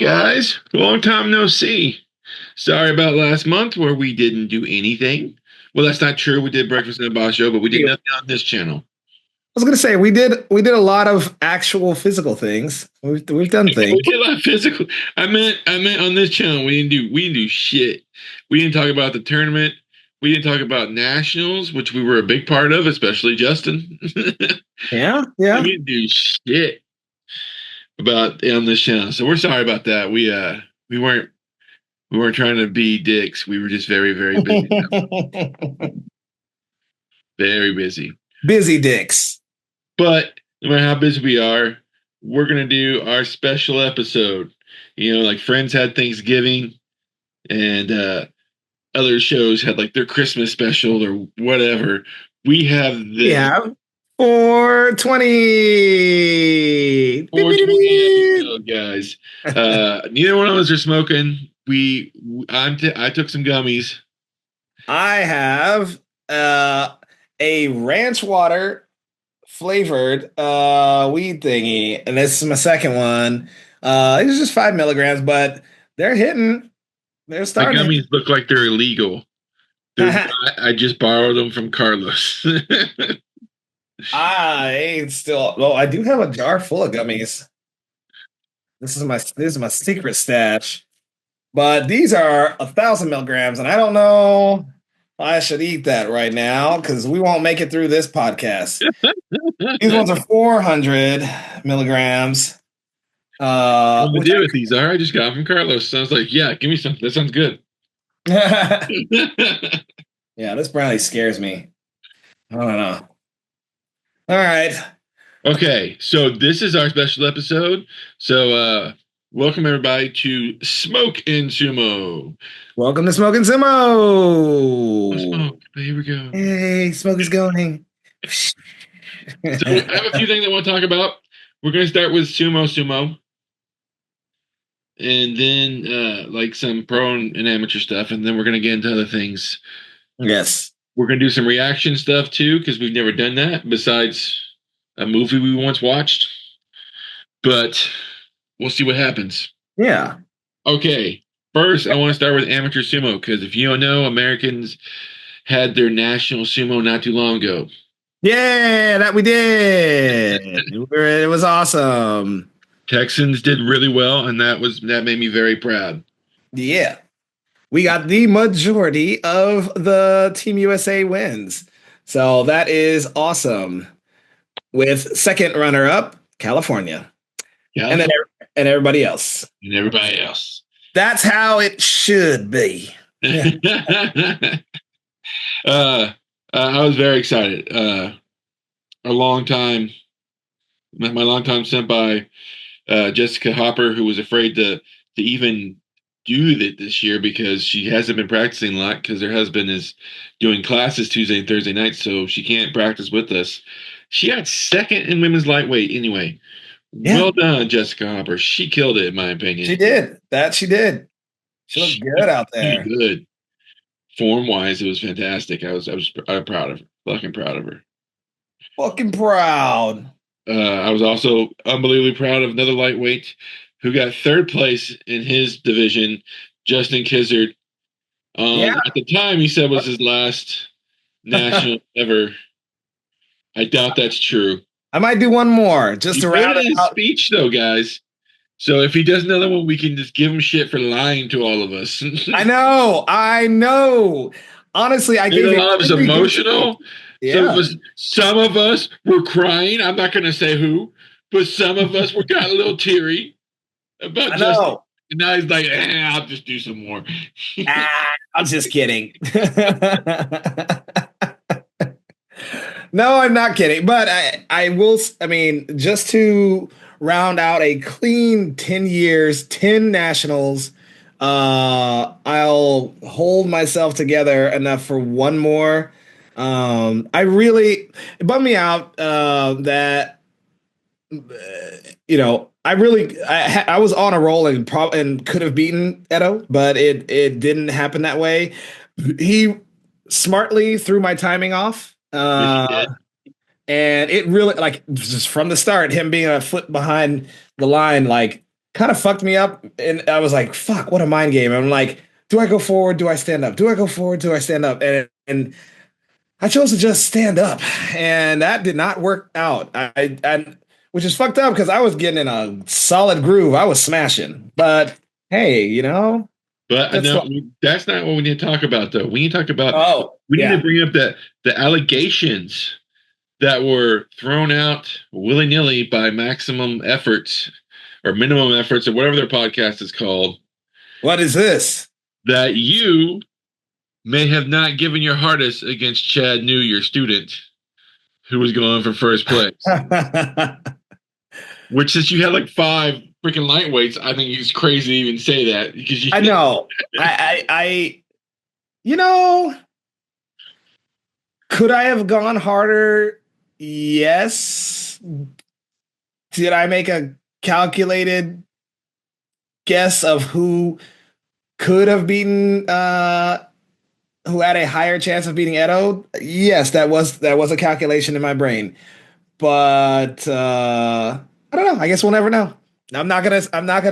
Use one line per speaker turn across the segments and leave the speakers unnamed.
Guys, long time no see. Sorry about last month where we didn't do anything. Well, that's not true. We did Breakfast in the Boss show, but we did
I
nothing on this channel.
was gonna say we did a lot of actual physical things. We've done things.
We did a lot of physical. I meant on this channel we didn't do shit. We didn't talk about the tournament. We didn't talk about nationals, which we were a big part of, especially Justin.
Yeah,
We
yeah.
didn't do shit about on this channel, so we're sorry about that. We weren't we weren't trying to be dicks. We were just very very busy, very busy.
Busy dicks.
But no matter how busy we are, we're gonna do our special episode. Like Friends had Thanksgiving, and other shows had like their Christmas special or whatever. We have
We
this
have 420. Beep, beep,
420
beep,
episode, guys. Neither one of us are smoking. I took some gummies.
I have a ranch water flavored weed thingy, and this is my second one. It's just 5 milligrams, but they're hitting. They're
My
starting to
gummies look like they're illegal. They're
hit.
I just borrowed them from Carlos.
I ain't still. Well, I do have a jar full of gummies. This is my secret stash. But these are 1,000 milligrams, and I don't know if I should eat that right now because we won't make it through this podcast. These ones are 400 milligrams.
What to
Which
do with these? All right, I just got them from Carlos. Sounds like, yeah, give me some. That sounds good.
Yeah, this brownie scares me. I don't know. All right.
Okay, so this is our special episode. So welcome everybody to Smoke and Sumo.
Welcome to Smoke and
Oh,
Sumo.
smoke. Here we go.
Hey, smoke is going.
So I have a few things I want to talk about. We're going to start with Sumo, and then like some pro and amateur stuff, and then we're going to get into other things.
Yes.
We're going to do some reaction stuff too, because we've never done that besides a movie we once watched. But we'll see what happens.
Yeah.
Okay, first I want to start with amateur sumo because if you don't know, Americans had their national sumo not too long ago.
Yeah, that we did. It was awesome.
Texans did really well, and that made me very proud.
Yeah. We got the majority of the Team USA wins. So that is awesome. With second runner up, California.
Yeah,
And everybody else.
and everybody else.
That's how it should be.
I was very excited. My longtime senpai, Jessica Hopper, who was afraid to even do that this year because she hasn't been practicing a lot because her husband is doing classes Tuesday and Thursday nights, so she can't practice with us. She got second in women's lightweight anyway.
Yeah.
Well done, Jessica Hopper. She killed it, in my opinion.
She did. She did. She looked good out there.
Good. Form wise, it was fantastic. I was proud of her. Fucking proud of her.
Fucking proud.
I was also unbelievably proud of another lightweight who got third place in his division, Justin Kizzard. At the time, he said was his last national ever. I doubt that's true.
I might do one more just to round
it out. Speech, though, guys. So if he does another one, we can just give him shit for lying to all of us.
I know. Honestly, I gave
it was emotional.
Yeah.
Some of us were crying. I'm not going to say who, but some of us got a little teary about Justin. And now he's like, I'll just do some more.
I'm just kidding. No, I'm not kidding. But I will, just to round out a clean 10 years, 10 nationals, I'll hold myself together enough for one more. It bummed me out that I was on a roll and could have beaten Edo, but it didn't happen that way. He smartly threw my timing off. And it really, like, just from the start, him being a foot behind the line, like, kind of fucked me up. And I was like, fuck, what a mind game. I'm like, do I go forward? Do I stand up? Do I go forward? Do I stand up? And I chose to just stand up, and that did not work out. Which is fucked up because I was getting in a solid groove. I was smashing, but hey,
But
that's
no,
like,
that's not what we need to talk about, though. We need to talk about,
oh
we need to
yeah,
bring up the allegations that were thrown out willy nilly by Maximum Efforts or Minimum Efforts or whatever their podcast is called,
what is this?
that you may have not given your hardest against Chad New, your student, who was going for first place. Which, since you had like five freaking lightweights, I think it's crazy to even say that because
I
you.
know. You know, could I have gone harder? Yes. Did I make a calculated guess of who could have beaten who had a higher chance of beating Edo? Yes, that was a calculation in my brain. But I don't know. I guess we'll never know. I'm not gonna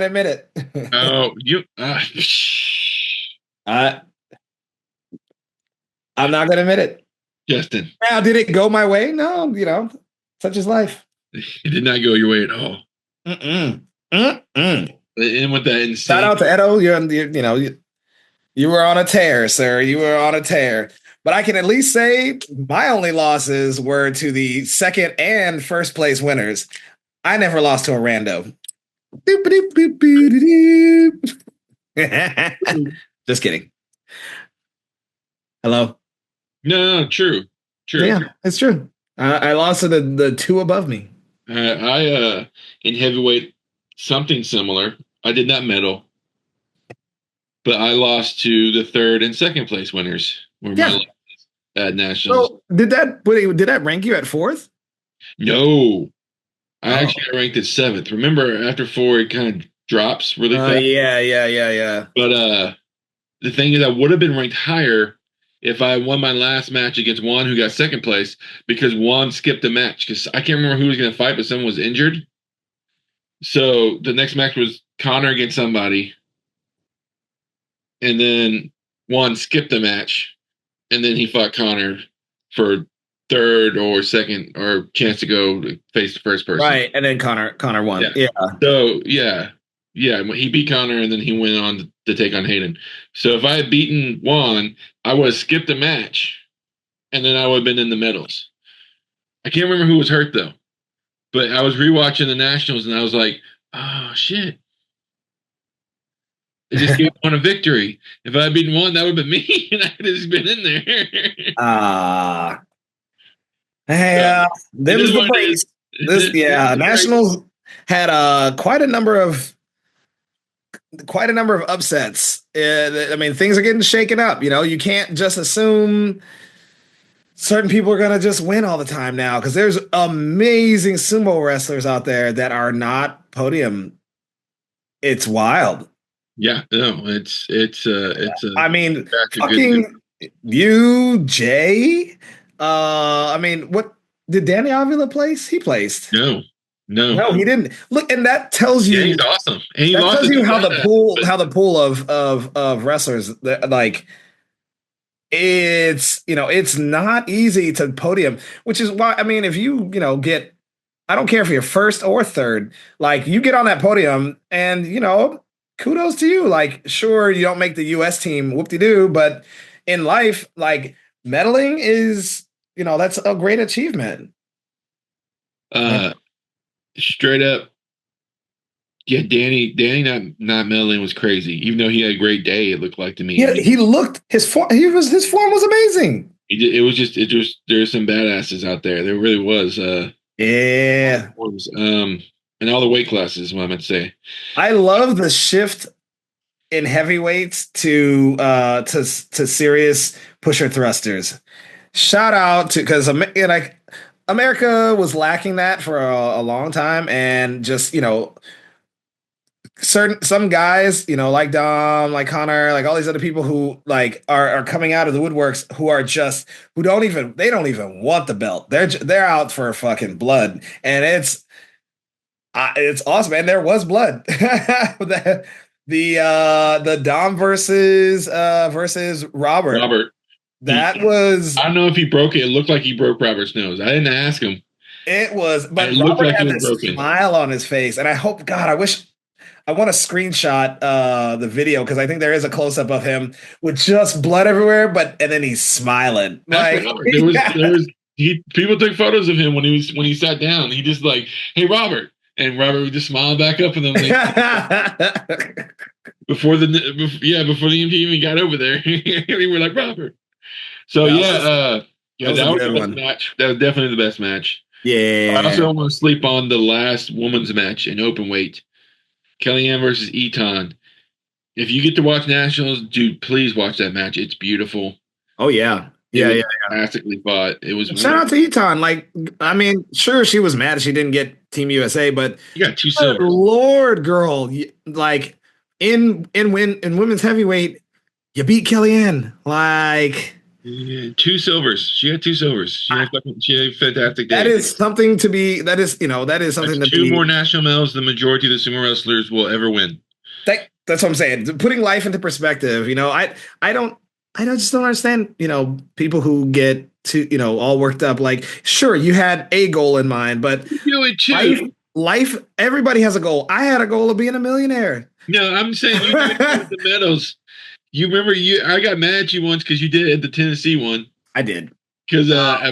admit it.
Oh, you.
I I'm not gonna admit it.
Justin,
Now, did it go my way? No, such is life.
it did not go your way at all.
Mm-mm. Mm-mm.
And with that
Shout
insane.
out to Edo. You were on a tear, sir. You were on a tear. But I can at least say my only losses were to the second and first place winners. I never lost to a rando. Just kidding. Hello.
No, true, true.
Yeah, it's true. I lost to the two above me.
In heavyweight, something similar. I did not medal, but I lost to the third and second place winners. Were my
Yeah.
losses at nationals.
So did that rank you at fourth?
No, I
Oh.
actually got ranked at seventh. Remember, after four, it kind of drops really fast.
Yeah, yeah, yeah, yeah.
But the thing is, I would have been ranked higher if I won my last match against Juan, who got second place, because Juan skipped a match because I can't remember who was going to fight, but someone was injured. So the next match was Connor against somebody, and then Juan skipped the match, and then he fought Connor for third or second or chance to go face the first person.
Right, and then Connor won.
Yeah.
Yeah.
So yeah, he beat Connor, and then he went on to take on Hayden. So if I had beaten Juan, I would have skipped a match, and then I would have been in the medals. I can't remember who was hurt though, but I was rewatching the nationals, and I was like, oh shit. It just gave one a victory. If I had beaten one, that would have been me, and I could have just been in there.
Ah. Yeah,
It
them's
is
the
what it is.
breaks. Yeah, Nationals had quite a number of upsets. I mean, things are getting shaken up. You can't just assume certain people are gonna just win all the time now because there's amazing sumo wrestlers out there that are not podium. It's wild.
Yeah, no, it's a
I mean,
that's a good.
fucking you, Jay. I mean, what did Danny Avila place? He placed.
No, no.
No, he didn't. Look, and that tells
Yeah,
you
he's awesome, and he
that
lost
tells
to
you
two
how the
badass.
pool
But
how the pool of wrestlers like it's not easy to podium, which is why I mean if get I don't care if you're first or third, like you get on that podium and kudos to you. Like sure you don't make the US team whoop-de-doo, but in life like medaling is that's a great achievement.
uh, straight up, yeah, Danny not meddling was crazy. Even though he had a great day, it looked like to me.
He looked his form was amazing.
It was there's some badasses out there. There really was.
Yeah.
And all the weight classes. What I meant to say.
I love the shift in heavyweights to serious pusher thrusters. Shout out to because like America was lacking that for a long time, and just some guys like Dom, like Connor, like all these other people who like are coming out of the woodworks who are just who don't even want the belt. They're out for fucking blood, and It's awesome, man. There was blood. The Dom versus Robert.
Robert. He,
That was
I don't know if he broke it. It looked like he broke Robert's nose. I didn't ask him.
it was,
It
but
looked
Robert
like it
had
was
this
broken.
smile on his face, and I hope God, I wish I want to screenshot the video because I think there is a close up of him with just blood everywhere, but and then he's smiling
That's
like
Robert. People took photos of him when he sat down. He just like, hey Robert, and Robert would just smile back up at them like, before the MTV even got over there. We were like Robert. So
that
yeah,
was
yeah,
a
that was
good
the best
one.
match. That was definitely the best match. I also
Yeah.
don't want to sleep on the last women's match in open weight. Kellyanne versus Eton. If you get to watch nationals, dude, please watch that match. It's beautiful.
Oh yeah.
It
Yeah,
was
yeah.
fantastically fought. It was
Shout out to Eton. Like, I mean, sure, she was mad she didn't get Team USA, but
you got two
good
silvers.
Lord, girl, like in women's heavyweight, you beat Kellyanne. Like
Yeah, two silvers. She had two silvers. She had a fantastic
that
day.
is something to be. That is
That's
something to
two
be.
more national medals than the majority of the sumo wrestlers will ever win.
That's what I'm saying. Putting life into perspective. I don't. Just don't understand. People who get to all worked up. Like, sure, you had a goal in mind, but
You it too.
life, life. Everybody has a goal. I had a goal of being a millionaire.
No, I'm saying you do it too with the medals. You remember I got mad at you once because you did the Tennessee one.
I did.
Because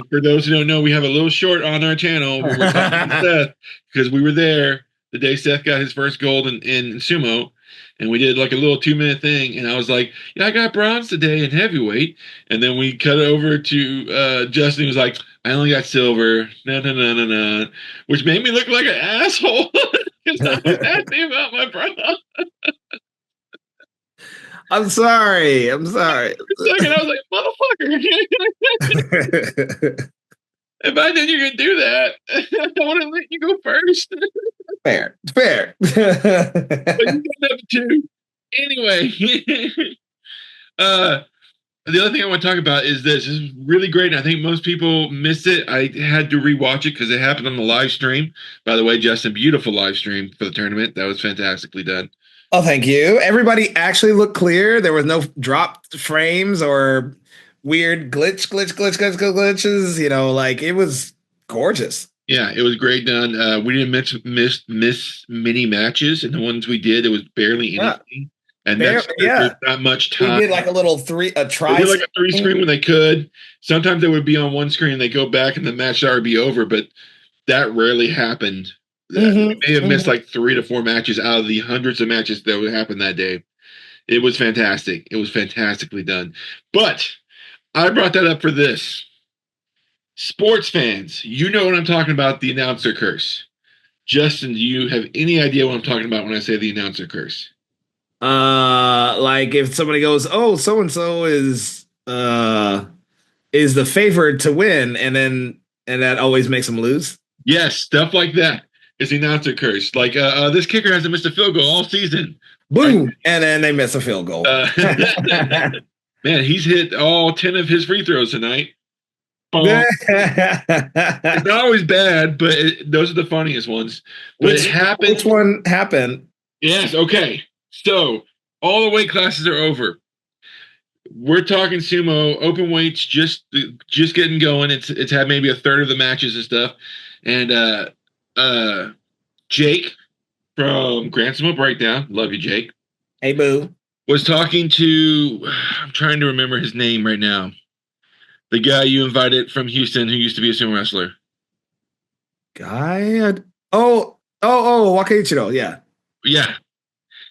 for those who don't know, we have a little short on our channel where we're talking to Seth because we were there the day Seth got his first gold in sumo, and we did like a little 2 minute thing, and I was like, "Yeah, I got bronze today in heavyweight," and then we cut it over to Justin. He was like, "I only got silver." No, no, no, no, no, which made me look like an asshole because I was happy about my bronze.
I'm sorry. I'm sorry.
For a second, I was like, "Motherfucker." If I knew you could do that, I would have let you go first.
Fair. Fair.
But you got number two. Anyway, uh, the other thing I want to talk about is this. This is really great. And I think most people miss it. I had to rewatch it because it happened on the live stream. By the way, Justin, beautiful live stream for the tournament. That was fantastically done.
Oh, thank you. Everybody actually looked clear. There was no dropped frames or weird glitches. Like it was gorgeous.
Yeah, it was great done. We didn't miss many matches, and the ones we did, it was barely anything. And that's there's not much time.
We did like a little try.
They did like a 3 screen when they could. Sometimes they would be on one screen and they go back and the match would already be over, but that rarely happened. We may have missed like 3 to 4 matches out of the hundreds of matches that would happen that day. It was fantastic. It was fantastically done. But I brought that up for this. Sports fans, you know what I'm talking about, the announcer curse. Justin, do you have any idea what I'm talking about when I say the announcer curse?
Like if somebody goes, "Oh, so and so is the favorite to win," and that always makes them lose.
Yes, stuff like that. It's the announcer curse. Like this kicker hasn't missed a field goal all season.
Boom, right? And then they miss a field goal.
Man, he's hit all 10 of his free throws tonight. It's not always bad, but those are the funniest ones. But it happened.
Which one happened?
Yes. Okay. So all the weight classes are over. We're talking sumo, open weights, just getting going. It's had maybe a third of the matches and stuff. And Jake from Grand Sumo Breakdown, love you, Jake.
Hey, boo.
Was talking to, I'm trying to remember his name right now. The guy you invited from Houston who used to be a sumo wrestler.
Wakaichiro, yeah.
Yeah.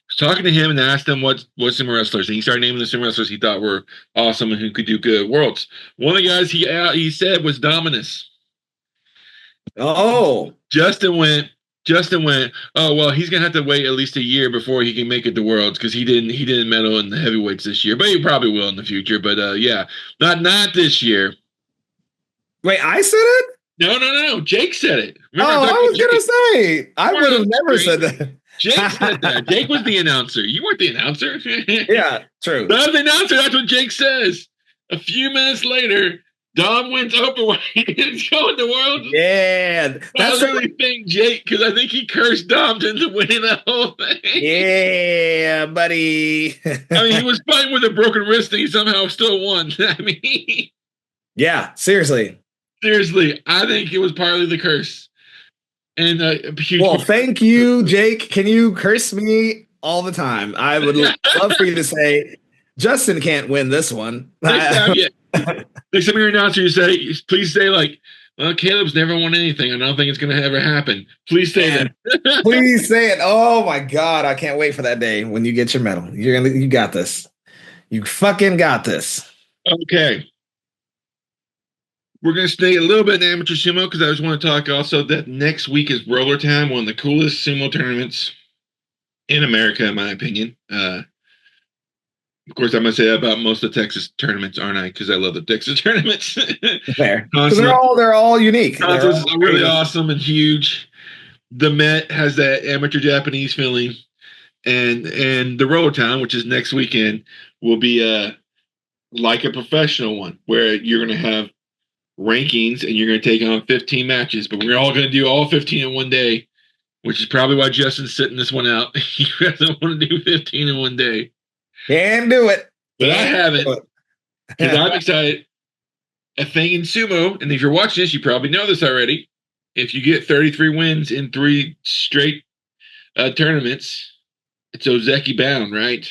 Was talking to him and asked him what sumo wrestlers. And he started naming the sumo wrestlers he thought were awesome and who could do good worlds. One of the guys he said was Dominus.
Oh.
Justin went, oh well, he's gonna have to wait at least a year before he can make it to Worlds because he didn't medal in the heavyweights this year, but he probably will in the future. But yeah, not this year.
Wait, I said it?
No. Jake said it. Remember,
I was gonna say I would have never said that.
Jake said that. Jake was the announcer. You weren't the announcer.
Yeah, true.
That's the announcer. That's what Jake says. A few minutes later, Dom wins openweight. It's going to world.
Yeah,
I
that's the
literally think Jake because I think he cursed Dom into winning the whole thing.
yeah, buddy.
I mean, he was fighting with a broken wrist and he somehow still won. I mean,
Yeah, seriously.
seriously, I think it was partly the curse and a huge
Well,
part.
thank you, Jake. Can you curse me all the time? I would love for you to say Justin can't win this one.
Next time, yeah. Next time you're an announcer, you say, please say like, well, Caleb's never won anything. I don't think it's going to ever happen. Please say
And
that.
please say it. Oh my God, I can't wait for that day when you get your medal. You got this. You fucking got this.
Okay. We're going to stay a little bit in amateur sumo because I just want to talk also that next week is Roller Town, one of the coolest sumo tournaments in America, in my opinion. Of course, I'm going to say that about most of the Texas tournaments, aren't I? Because I love the Texas tournaments.
Fair. Because
Constantly,
they're all unique. They're
contests
all
are really awesome and huge. The Met has that amateur Japanese feeling, and the Roller Town, which is next weekend, will be like a professional one where you're going to have rankings and you're going to take on 15 matches, but we're all going to do all 15 in one day, which is probably why Justin's sitting this one out. He doesn't want to do 15 in one day.
Can do it.
But I
Can
haven't
do
because
it.
I'm excited. A thing in sumo, and if you're watching this, you probably know this already. If you get 33 wins in 3 straight tournaments, it's Ozeki bound, right?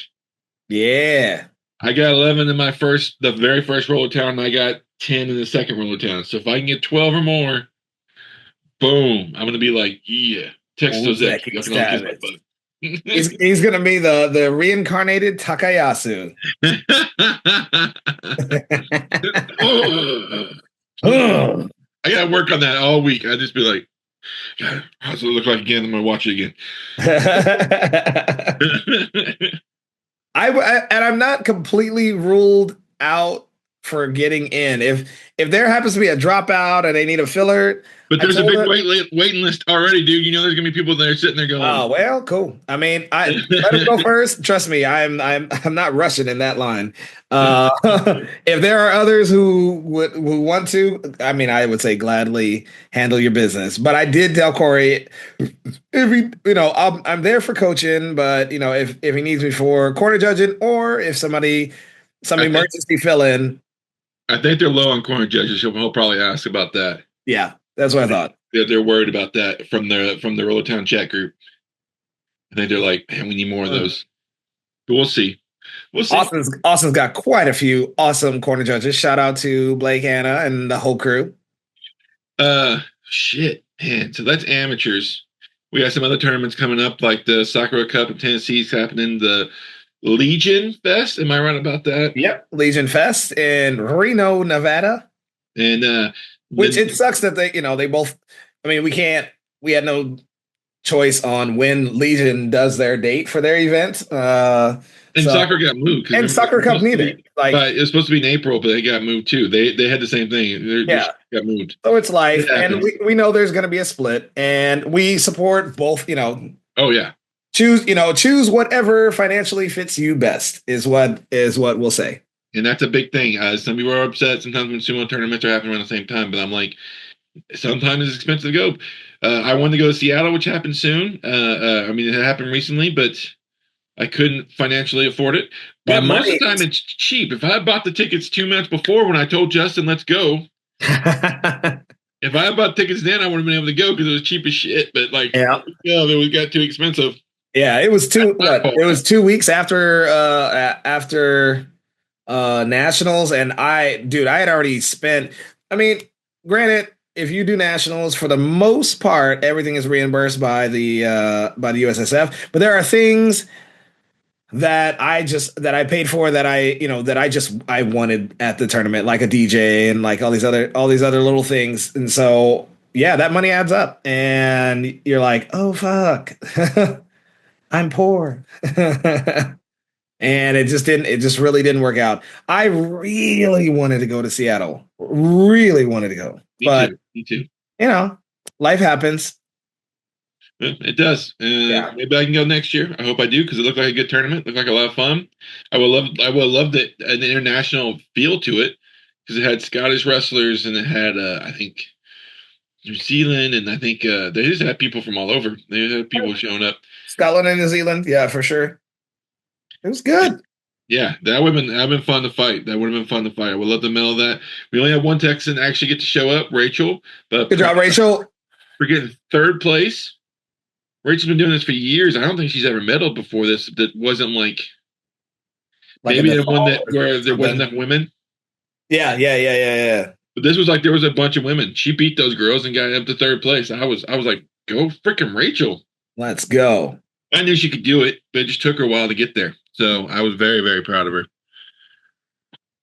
Yeah.
I got 11 in the very first roller town, and I got 10 in the second roller town. So if I can get 12 or more, boom, I'm gonna be like, yeah, Texas Ozeki,
Ozeki
I can only kiss my
status.
butt.
He's gonna be the reincarnated Takayasu. Oh.
I gotta work on that all week. I just be like, God, how's it look like again? I'm gonna watch it again.
And I'm not completely ruled out for getting in. If there happens to be a dropout and they need a filler,
But
I
there's a
told
big
her,
waiting list already, dude. You know there's gonna be people there sitting there going,
oh well, cool. I mean, I let us go first. Trust me, I'm not rushing in that line. Uh, if there are others who want to, I mean, I would say gladly handle your business. But I did tell Corey, if he, I'm there for coaching, but if he needs me for corner judging or if some
I think
emergency fill in,
I think they're low on corner judges. He'll probably ask about that.
yeah, that's what I thought.
They're worried about that from the Roller Town chat group. I think they're like, man, we need more of those. But we'll see. We'll see.
Austin's got quite a few awesome corner judges. Shout out to Blake Hanna and the whole crew.
Shit, man. So that's amateurs. We got some other tournaments coming up, like the Sakura Cup in Tennessee's happening. The Legion Fest. Am I right about that?
Yep, Legion Fest in Reno, Nevada.
And
which it sucks that they both. I mean, we had no choice on when Legion does their date for their event.
And soccer got moved.
And Soccer Cup neither.
But it was supposed to be in April, but they got moved too. They had the same thing. They got moved.
So it's life, and we know there's going to be a split, and we support both.
Oh yeah.
Choose whatever financially fits you best is what we'll say.
And that's a big thing. Some people are upset sometimes when sumo tournaments are happening around the same time, but I'm like, sometimes it's expensive to go. I wanted to go to Seattle, which happened soon. I mean, it happened recently, but I couldn't financially afford it. But most of the time, it's cheap. If I had bought the tickets 2 months before when I told Justin, let's go. If I had bought tickets then, I would have been able to go because it was cheap as shit. But it got too expensive.
Yeah, it was it was 2 weeks after nationals, and I had already spent. I mean, granted, if you do nationals, for the most part, everything is reimbursed by the USSF. But there are things that I paid for that I wanted at the tournament, like a DJ and like all these other little things. And so yeah, that money adds up, and you're like, oh fuck, I'm poor. And it just really didn't work out. I really wanted to go to Seattle. Really wanted to go.
Me too.
Life happens.
It does. Maybe I can go next year. I hope I do because it looked like a good tournament. Looked like a lot of fun. I would love an international feel to it because it had Scottish wrestlers and it had I think New Zealand, and I think they just had people from all over. They just had people showing up.
Scotland and New Zealand, yeah, for sure. It was good.
Yeah, that would have been fun to fight. That would have been fun to fight. I would love to mail that. We only had one Texan actually get to show up, Rachel, but
Good job, Rachel.
for getting third place. Rachel's been doing this for years. I don't think she's ever medaled before this. That wasn't like
Like in
maybe
the
the one
fall
that
or
where there wasn't
something.
enough women.
Yeah.
But this was like there was a bunch of women. She beat those girls and got up to third place. I was like, go freaking Rachel.
Let's go.
I knew she could do it, but it just took her a while to get there. So I was very, very proud of her.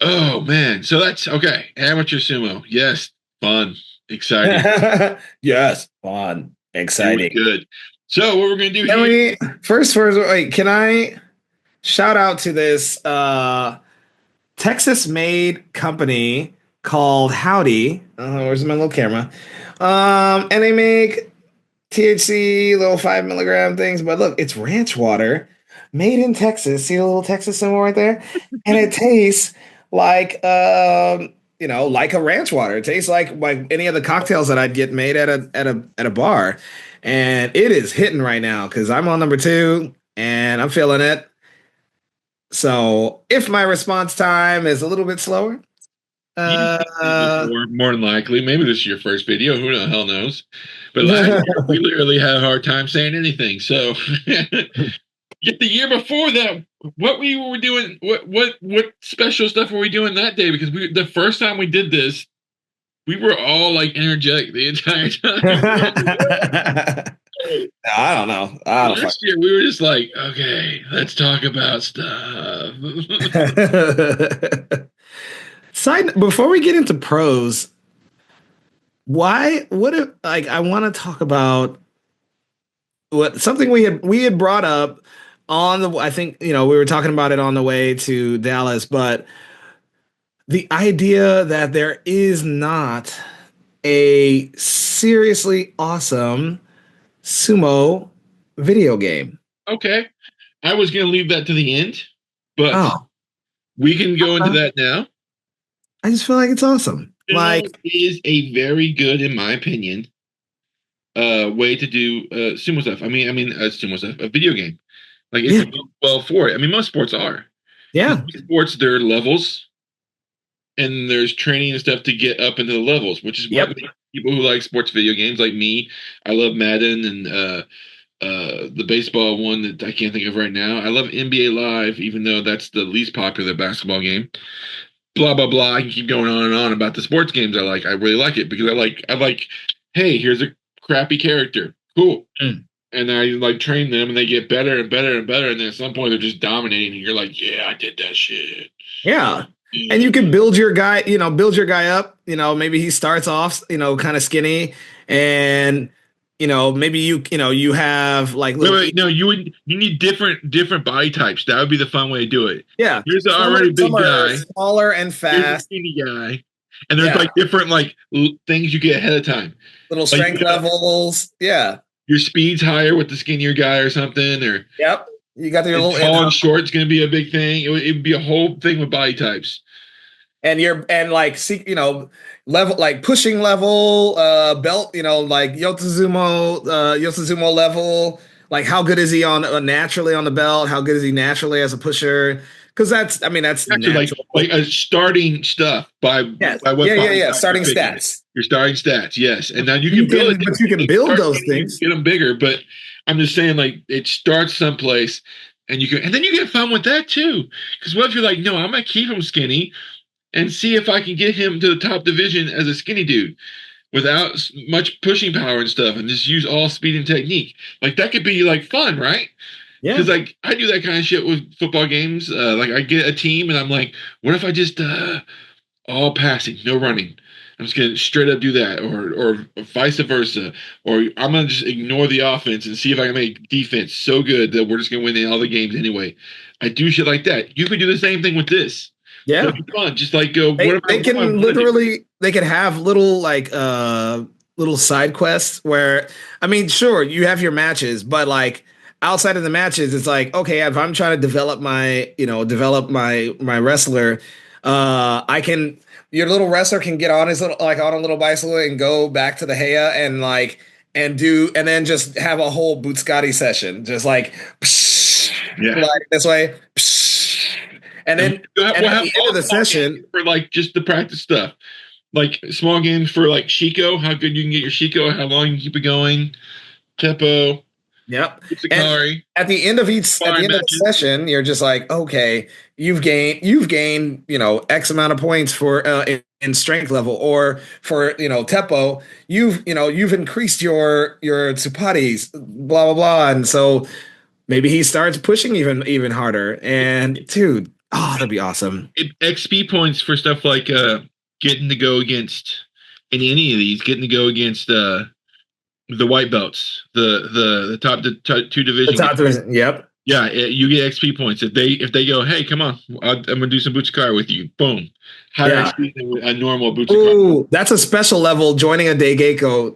Oh man. So that's okay. Amateur sumo. Yes. Fun. Exciting.
Yes, fun,
It was
exciting.
good. So what we're gonna do
Can
here.
we first wait, can I shout out to this Texas made company called Howdy. Where's my little camera? And they make THC, little 5 milligram things. But look, it's ranch water made in Texas. See the little Texas symbol right there? And it tastes like like a ranch water. It tastes like any of the cocktails that I'd get made at a bar. And it is hitting right now because I'm on number two and I'm feeling it. So if my response time is a little bit slower,
You've
uh,
seen these before, more than likely. Maybe this is your first video. Who the hell knows? But last year, we literally had a hard time saying anything. So, yet the year before that, what we were doing, what special stuff were we doing that day? Because the first time we did this, we were all like energetic the entire time.
I don't know. I don't
Last year, we were just like, okay, let's talk about stuff.
Side before we get into pros, why what if like I want to talk about what something we had brought up on the I think we were talking about it on the way to Dallas, but the idea that there is not a seriously awesome sumo video game.
Okay, I was going to leave that to the end, but
Oh,
we can go into that now.
I just feel like it's awesome.
Sumo is a very good, in my opinion, way to do sumo stuff. Sumo stuff, a video game. Like it's
Yeah,
well for it. I mean, most sports are. Because
yeah,
sports, there are levels, and there's training and stuff to get up into the levels, which is what
yep,
makes people who like sports video games, like me, I love Madden and the baseball one that I can't think of right now. I love NBA Live, even though that's the least popular basketball game. Blah blah blah. I can keep going on and on about the sports games I like. I really like it because I like. Hey, here's a crappy character. Cool.
mm,
And I like train them, and they get better and better and better. And then at some point, they're just dominating, and you're like, yeah, I did that shit.
yeah. And
Yeah.
you can build your guy up. Maybe he starts off, kind of skinny, and maybe you have like
Wait,
little,
wait, no, you need different body types. That would be the fun way to do it.
yeah.
Here's an
Some
already
some
big
are
guy.
smaller and
Here's a
fast.
skinny guy, and there's
Yeah,
like different like things you get ahead of time.
little
Like
strength levels. Yeah,
your speed's higher with the skinnier guy or something, or
yep. You got your
and
little
tall and short's going to be a big thing. It would be a whole thing with body types.
and like see level like pushing level belt like Yosuzumo level, like how good is he on naturally on the belt, how good is he naturally as a pusher, because that's
Actually, like
natural.
a starting stuff
Yes,
by what body
yeah,
type you're
starting
picking.
stats.
Your starting stats, yes, and now you
You
can build it.
can but you can
You
build
start
those
skinny, you can
things.
get them bigger, but I'm just saying, like it starts someplace, and then you get fun with that too. Because what if you're like, no, I'm gonna keep him skinny and see if I can get him to the top division as a skinny dude without much pushing power and stuff, and just use all speed and technique. Like that could be like fun, right?
Yeah,
Because like I do that kind of shit with football games. Like I get a team and I'm like, what if I just all passing, no running? I'm just gonna straight up do that, or vice versa, or I'm gonna just ignore the offense and see if I can make defense so good that we're just gonna win all the games anyway. I do shit like that. You could do the same thing with this. So
yeah.
it'd be fun. Just like go,
They
what do I
can
want to do?
literally they can have little little side quests where sure, you have your matches, but like outside of the matches, it's like, okay, if I'm trying to develop my wrestler, I can your little wrestler can get on his little like on a little bicycle and go back to the Heya and like and then just have a whole Bootscotty session, just like psh,
Yeah.
like this way, psh, and
And
then
we'll
at
have
the end
all
of the
small games
session,
for like just the practice stuff. Like small games for like Shiko, how good you can get your Shiko, how long you can keep it going, Teppo,
yep. And
Utsukari,
at the
sparring
end of the
matches.
session, you're just like, okay, you've gained, X amount of points for in strength level, or for Teppo, you've increased your Tsupatis, blah blah blah, and so maybe he starts pushing even harder. And dude, oh, that'd be awesome.
XP points for stuff like getting to go against in any of these, getting to go against the white belts, the top two
The
division.
top division, yep.
Yeah, you get XP points if they go, hey, come on, I'm gonna do some Butchikar with you. Boom, higher
Yeah.
XP than a normal Butchikar.
Ooh, that's a special level joining a Daigeko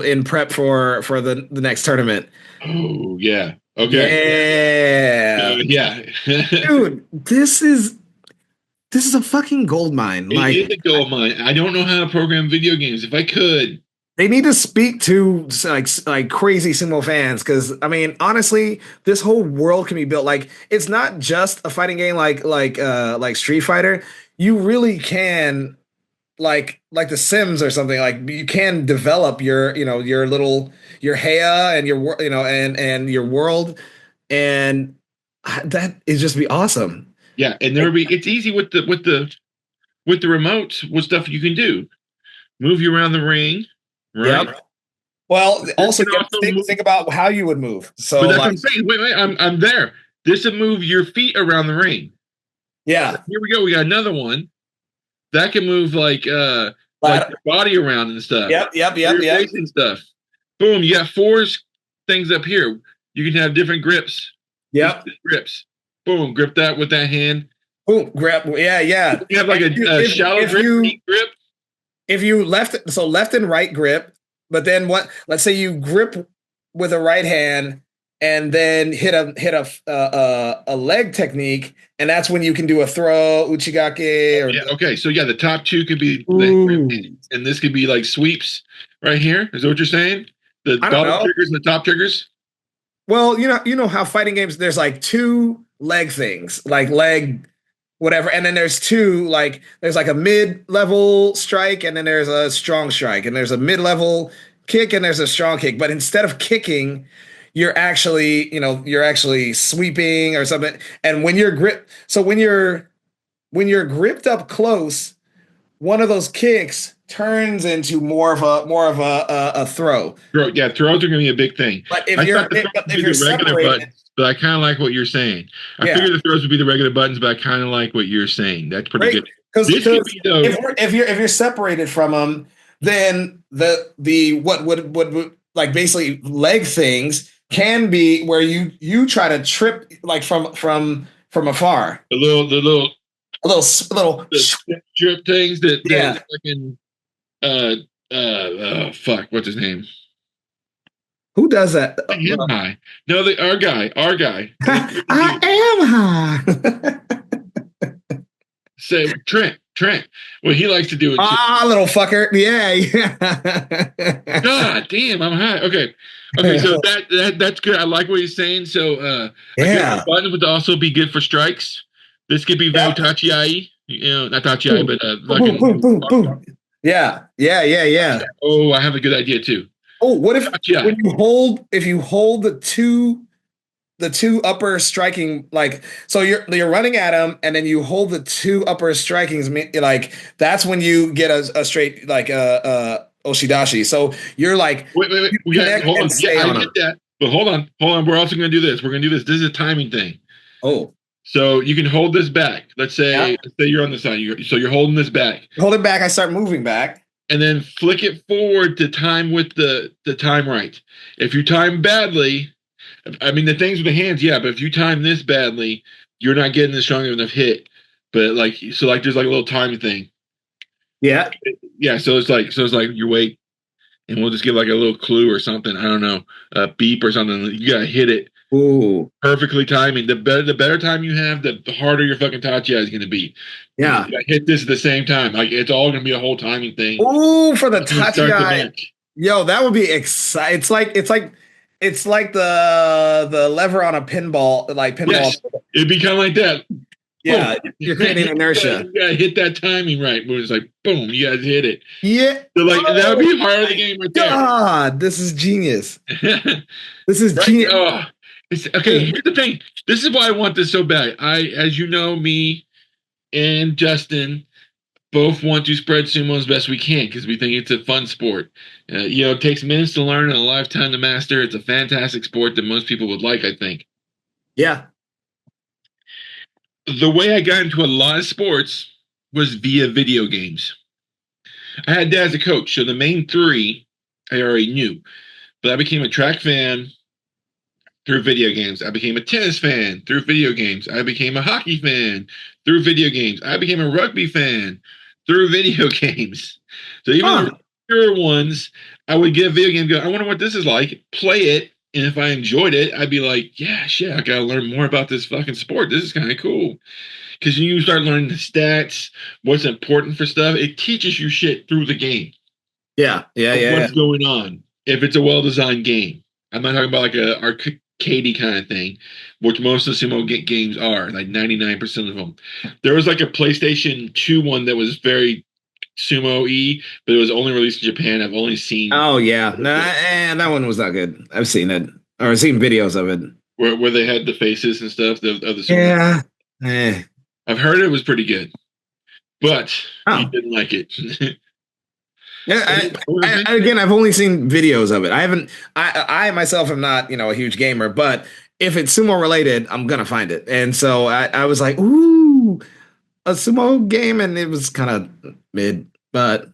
in prep for the next tournament.
Oh yeah, okay,
Yeah.
yeah.
Dude, this is a fucking gold mine.
It
Like
is a goal of mine. I don't know how to program video games. If I could,
they need to speak to like crazy sumo fans, because I mean, honestly, this whole world can be built. Like it's not just a fighting game like Street Fighter. You really can like the Sims or something. Like you can develop your little your Heya and and your world, and that is just be awesome.
yeah. And there would be. It's easy with the remote. What stuff you can do? Move you around the ring, right?
Yep. Well,
This
also
can
you have to
also
think,
move.
think about how you would move.
But
So
that's what
like,
I'm saying. Wait, I'm there. This will move your feet around the ring.
yeah,
Here we go. We got another one that can move like
ladder.
your body around and stuff.
Yep, yep,
Or
yep,
your
yep,
face and stuff. Boom, you got things up here. You can have different grips. Just
yep.
grips. Boom, grip that with that hand.
Boom, grab. Yeah, yeah.
You have
And
like a shallow
if
grip,
you
deep grip.
if you left and right grip, but then what? Let's say you grip with a right hand and then hit a leg technique, and that's when you can do a throw, uchigake, or
Yeah, okay. So yeah, the top two could be the grip,
ooh,
and this could be like sweeps right here. Is that what you're saying? The
I don't
bottom
know.
triggers and the top triggers?
Well, you know how fighting games there's like two leg things, like leg whatever, and then there's like a mid-level strike, and then there's a strong strike, and there's a mid-level kick, and there's a strong kick. But instead of kicking, you're actually sweeping or something. And when you're gripped up close, one of those kicks turns into more of a throw.
Yeah, throws are going to be a big thing.
But if
I
you're
thought the throws would
if
be
you're
the regular
separated,
buttons, but I kind of like what you're saying. I
yeah.
figured the throws would be the regular buttons, but I kind of like what you're saying. That's pretty
Right?
good.
Because
This could be though.
if you're separated from them, then the what would like basically leg things can be where you try to trip like from afar.
The little
A little
the strip things that
yeah.
fucking uh fuck, what's his name?
Who does that?
I am high. No, our guy.
I am high.
Say Trent. What he likes to do and shit.
Ah, little fucker. Yeah, yeah.
God damn, I'm high. Okay. So that's good. I like what he's saying. So I guess the
Yeah.
button would also be good for strikes. This could be very
Yep.
Tachiai. Not Tachiai,
Boom,
but
boom, boom,
fucking.
boom, boom. Yeah, yeah, yeah, yeah.
Oh, I have a good idea too.
Oh, what if
Tachiai.
if you hold the two upper striking, like, so you're running at them and then you hold the two upper strikings, like that's when you get a straight like oshidashi. So you're like
Wait.
you
We got
connect
hold on.
and
Yeah,
stay
I
on
get
them.
that. But hold on. We're also going to do this. We're going to do this. This is a timing thing.
Oh,
So you can hold this back. Let's
yeah.
say you're on the side. So you're holding this back,
Hold it back. I start moving back.
and then flick it forward to time with the time right. If you time badly, I mean the things with the hands, yeah. But if you time this badly, you're not getting the strong enough hit. But like there's like a little time thing.
Yeah.
Yeah. So it's like you wait, and we'll just give like a little clue or something. I don't know, a beep or something. You gotta hit it
Ooh,
Perfectly timing. The better time you have, the harder your fucking tachi is going to be. Because
yeah.
you got to hit this at the same time. Like it's all going to be a whole timing thing.
Ooh, for the
It's going to start the
Tachi.
match.
Yo, that would be exciting. It's like the lever on a pinball, like pinball.
Yes, it'd be kind of like that. Boom.
Yeah, you're creating
you
inertia.
gotta hit that timing right. When it's like boom, you guys hit it.
Yeah.
So like that would
Oh
be part of the
my
game right there.
God, this is genius. This is
Right?
genius.
Oh, okay. Here's the thing. This is why I want this so bad. As you know, me and Justin both want to spread sumo as best we can because we think it's a fun sport. It takes minutes to learn and a lifetime to master. It's a fantastic sport that most people would like, I think.
Yeah.
The way I got into a lot of sports was via video games. I had dad as a coach, so the main three I already knew. But I became a track fan through video games. I became a tennis fan through video games. I became a hockey fan through video games. I became a rugby fan through video games. So even the
Huh.
pure ones, I would get a video game, go, I wonder what this is like, play it, and if I enjoyed it, I'd be like, yeah, shit, I gotta learn more about this fucking sport. This is kind of cool. Because you start learning the stats, what's important for stuff, it teaches you shit through the game
Yeah. Yeah.
of
Yeah. Yeah.
what's going on. If it's a well-designed game, I'm not talking about like a arcadey kind of thing, which most of the sumo games are, like 99% of them. There was like a PlayStation 2 one that was very sumo-y, but it was only released in Japan. I've only seen
Oh yeah. No, that one was not good. I've seen it or I've seen videos of it.
where they had the faces and stuff of the sumo.
Yeah. Eh.
I've heard it was pretty good, but you
Oh.
didn't like it.
Yeah,
What was it?
again, I've only seen videos of it. I haven't. I myself am not, a huge gamer, but if it's sumo related, I'm gonna find it. And so I was like, ooh, a sumo game, and it was kind of mid, but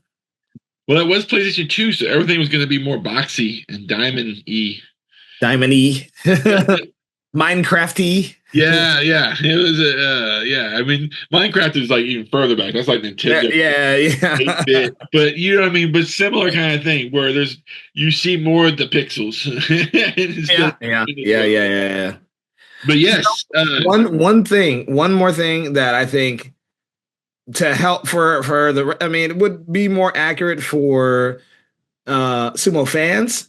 Well, it was PlayStation 2, so everything was going to be more boxy and diamond-y.
diamond-y, Minecraft-y.
Yeah. It was yeah. I mean, Minecraft is like even further back. That's like
Yeah,
Nintendo
yeah, yeah,
8-bit. But you know what I mean? But similar kind of thing where you see more of the pixels.
yeah,
Instead
yeah, yeah, yeah, yeah.
But yes,
One more thing that I think to help for the, I mean, it would be more accurate for sumo fans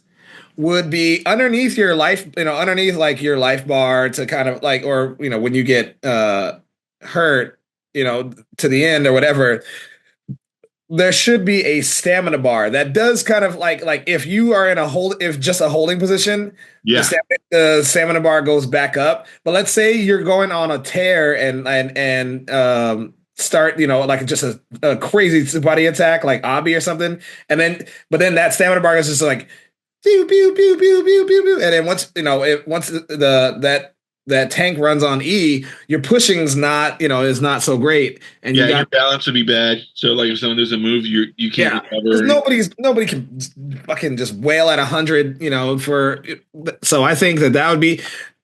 would be underneath your life, underneath like your life bar to kind of like, or when you get hurt, to the end or whatever, there should be a stamina bar that does kind of like if you are in a hold, if just a holding position,
yeah.
the stamina bar goes back up. But let's say you're going on a tear and start, like just a crazy body attack like Abi or something, and then but then that stamina bar is just like pew pew pew pew pew pew pew, and then once that tank runs on E, your pushing's not is not so great, and you
Yeah, your
got
balance would be bad. So like if someone does a move, you can't
yeah, because
recover.
nobody can fucking just wail at 100, for. So I think that would be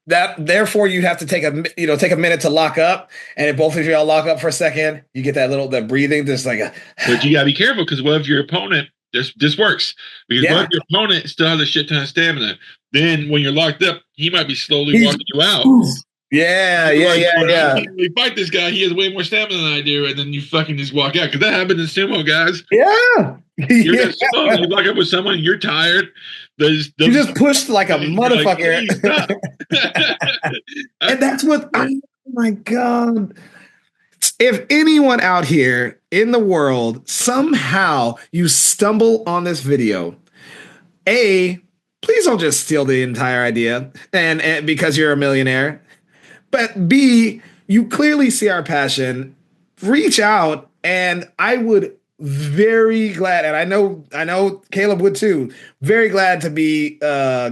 that. Therefore, you have to take a minute to lock up, and if both of you all lock up for a second, you get that breathing, just like a
But you gotta be careful because what if your opponent this works? Because what
yeah.
if your opponent still has a shit ton of stamina? Then when you're locked up, he might be slowly
He's,
walking you out.
yeah,
You're
yeah,
like,
yeah,
well, I
yeah,
can't really fight this guy. He has way more stamina than I do, and then you fucking just walk out because that happens in sumo, guys.
yeah,
You're
yeah.
in sumo, you lock up with someone, you're tired.
You just pushed like a
You're like,
motherfucker,
please stop.
and that's what. Oh my god. If anyone out here in the world somehow you stumble on this video, A, please don't just steal the entire idea and because you're a millionaire. But B, you clearly see our passion. Reach out, and I would very glad, and I know Caleb would too. Very glad to be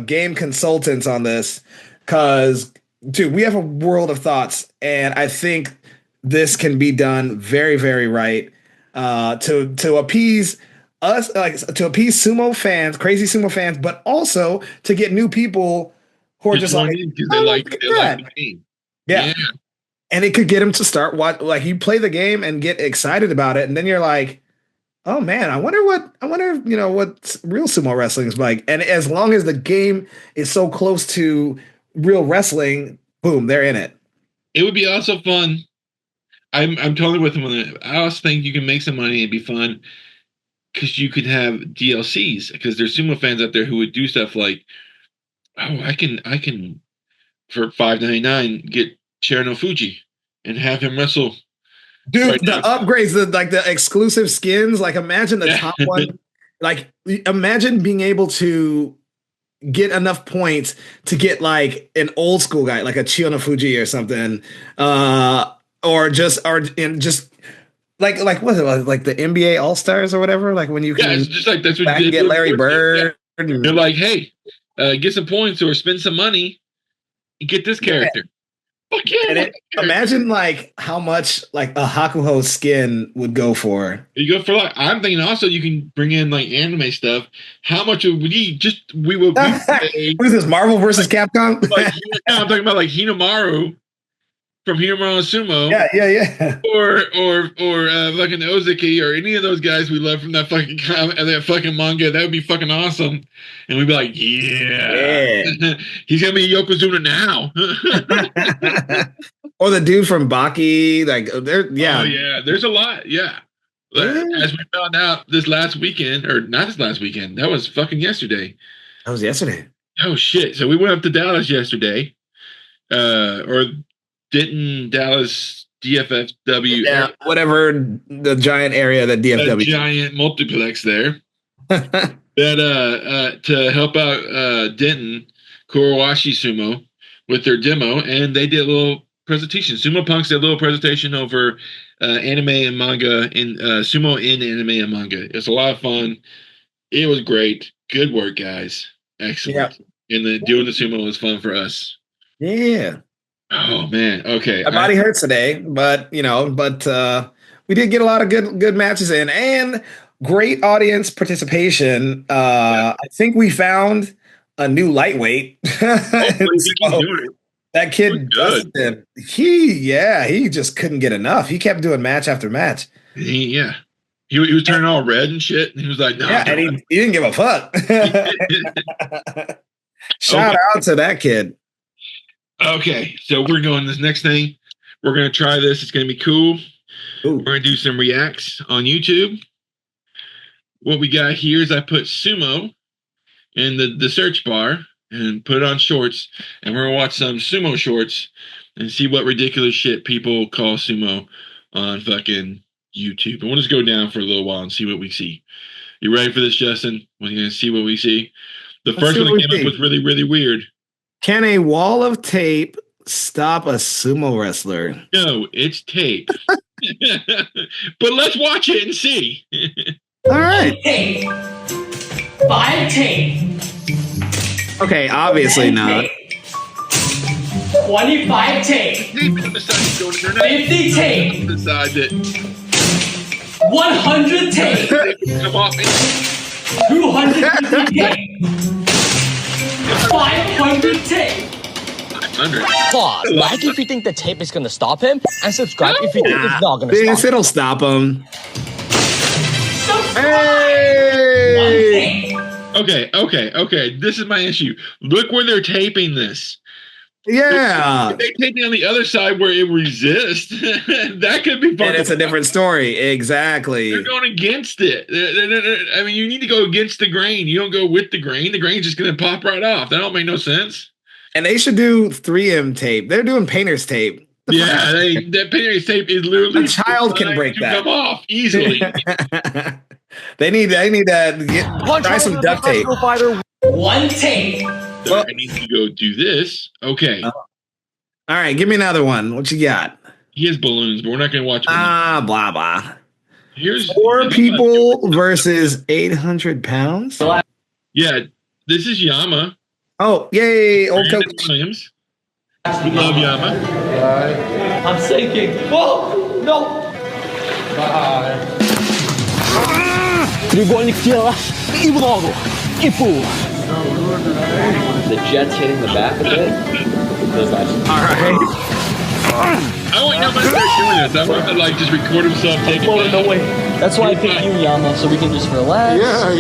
game consultants on this, because dude, we have a world of thoughts, and I think this can be done very, very right. To appease us, like to appease sumo fans, crazy sumo fans, but also to get new people who are
To
just
join
like,
in because
oh, look at
they like
that.
the game.
Yeah.
Yeah.
And it could get him to start like you play the game and get excited about it. And then you're like, oh man, I wonder what real sumo wrestling is like. And as long as the game is so close to real wrestling, boom, they're in it.
It would be also fun. I'm totally with him on that. I also think you can make some money and be fun because you could have DLCs because there's sumo fans out there who would do stuff like, oh, I can for $5.99 get Cherno Fuji and have him wrestle
Dude,
right
the
now.
upgrades, the exclusive skins, like imagine the
Yeah.
top one. Like imagine being able to get enough points to get like an old school guy, like a Chiyono Fuji or something. Or just like what is it like the NBA All Stars or whatever? Like when you
Yeah, it's
can
just like that's what
back
they
and get
do.
Larry
Yeah.
Bird.
They're like, hey, get some points or spend some money and get this
Yeah.
character. Fuck yeah,
And imagine like how much like a Hakuho skin would go for.
you go for like. I'm thinking also you can bring in like anime stuff. How much would we just we would pay?
Who's this? Marvel versus Capcom?
Like, yeah, I'm talking about like Hinamaru from Hinamaru Sumo.
Yeah.
Or fucking Ozeki or any of those guys we love from that fucking manga. That would be fucking awesome. And we'd be like, yeah. He's gonna be Yokozuna now.
Or the dude from Baki, like yeah.
Oh yeah, there's a lot. Yeah. As we found out this last weekend, or not this last weekend, that was fucking yesterday.
That was yesterday.
Oh shit! So we went up to Dallas yesterday, or Denton, Dallas, DFFW,
Yeah, whatever the giant area that DFW,
a giant multiplex there. That to help out Denton Kurowashi Sumo with their demo, and they did a little presentation. Sumo Punks did a little presentation over anime and manga, and sumo in anime and manga. It's a lot of fun. It was great. Good work, guys. Excellent. Yeah. And doing the sumo was fun for us.
Yeah.
Oh man. Okay.
My body hurts today, but we did get a lot of good matches in and great audience participation. I think we found a new lightweight. That kid Dustin, he just couldn't get enough. He kept doing match after match.
He was turning all red and shit. And he was like, no.
Yeah, and he didn't give a fuck. Shout out to that kid.
Okay, so we're going this next thing. We're going to try this. It's going to be cool. Ooh. We're going to do some reacts on YouTube. What we got here is I put sumo in the search bar and put it on shorts. And we're going to watch some sumo shorts and see what ridiculous shit people call sumo on fucking YouTube. And we'll just go down for a little while and see what we see. You ready for this, Justin? We're going to see what we see. The first one that came up was really, really weird.
Can a wall of tape stop a sumo wrestler?
No, it's tape. But let's watch it and see.
All right.
Tape. 5 tape.
Okay, obviously not.
25 tape. 50 tape. 100 tape.
Come off.
250 tape. 500 tape.
500.
Pause. Like if you think the tape is gonna stop him, and subscribe if you think it's not gonna stop him.
It'll stop him.
Hey!
Okay. This is my issue. Look where they're taping this.
Yeah.
If they're taping on the other side where it resists, that could be fun.
And it's a different story. Exactly.
They're going against it. I mean, you need to go against the grain. You don't go with the grain. The grain's just going to pop right off. That don't make no sense.
And they should do 3M tape. They're doing painter's tape.
Yeah, that painter's tape is literally
a child can break that.
Come off easily.
They need to try some duct tape.
1 tape.
So I need to go do this. Okay.
All right, give me another one. What you got?
He has balloons, but we're not going to watch.
Blah blah.
Here's
4 people versus 800 pounds.
Yeah, this is Yama.
Oh, yay! Old
Brandon
coach
Williams. We love Yama.
Bye. I'm sinking. Whoa! No!
Bye. Треугольник тела и в ногу, и фу.
The jet's hitting the back a bit. All
right.
I want Yama to start doing this. I want him to just record himself taking it.
No way. That's why I picked you, Yama, so we can just relax.
Yeah.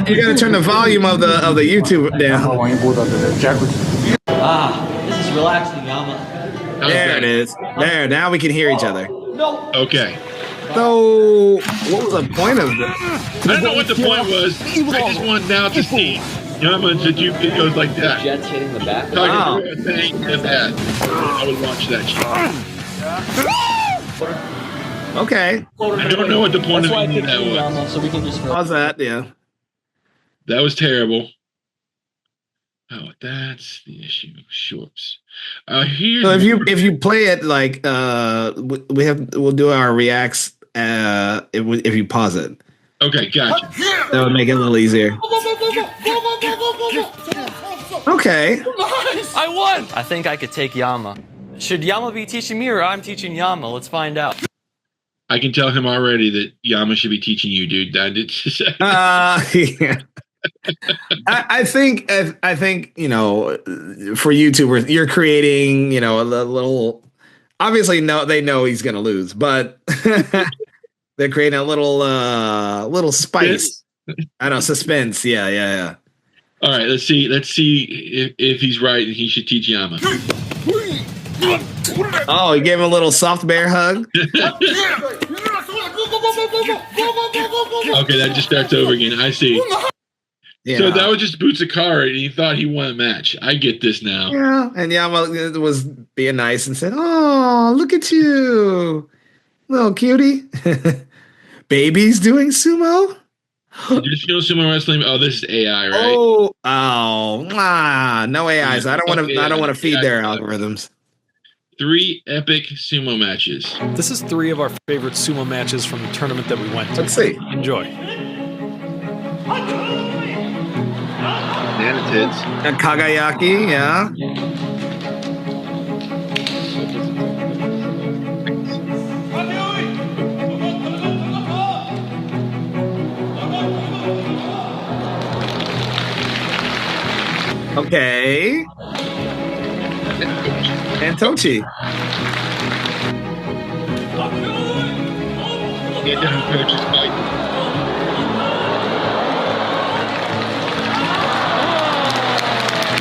You gotta turn the volume of the YouTube down.
This is relaxing, Yama.
How's
There
that?
it is. There, now we can hear each other.
No.
Okay.
So, what was the point of this?
I don't know what the point was. I just want now to see Yama to do videos like that.
Jets hitting the back of the
Talking
Wow.
about saying that. I would watch that shit.
Okay.
I don't know what the point
That's why I
of any of
picked
that was.
Yama, so we can just
How's that? Yeah.
That was terrible. Oh, that's the issue. Shorts. Here's
So if you play it like we'll do our reacts if you pause it.
okay, gotcha.
That would make it a little easier. Okay.
I won! I think I could take Yama. Should Yama be teaching me or I'm teaching Yama? Let's find out.
I can tell him already that Yama should be teaching you, dude. That it's
Yeah. I think you know, for YouTubers, you're creating, you know, a little. Obviously, no, they know he's gonna lose, but they're creating a little spice. I know, suspense. Yeah.
all right. Let's see if he's right and he should teach Yama.
Oh, he gave him a little soft bear hug.
Okay, that just starts over again. I see.
Yeah.
So that was just Boots a car, and he thought he won a match. I get this now.
Yeah, and Yama was being nice and said, "Oh, look at you, little cutie." Baby's doing sumo.
Traditional sumo wrestling. Oh, this is AI, right?
Oh, no AIs. I don't want to. I don't want to feed their
AI.
algorithms.
3 epic sumo matches.
This is 3 of our favorite sumo matches from the tournament that we went to.
Let's see.
Enjoy.
Nana tits.
Kagayaki, yeah. Okay. And Tochi.
Get down, coaches fight.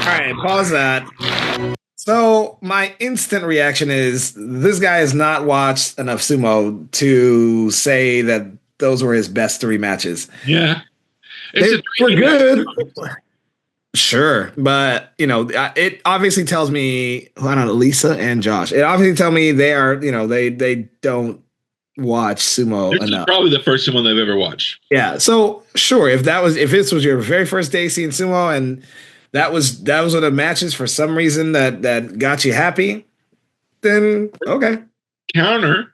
All right, pause that. So my instant reaction is this guy has not watched enough sumo to say that those were his best 3 matches.
Yeah.
They were good. Sure, but you know, it obviously tells me, I don't know, Lisa and Josh. It obviously tells me they are, you know, they don't watch sumo
This is
enough.
probably the first one they've ever watched.
Yeah, so sure, if this was your very first day seeing sumo and that was one of the matches for some reason that got you happy, then okay.
Counter,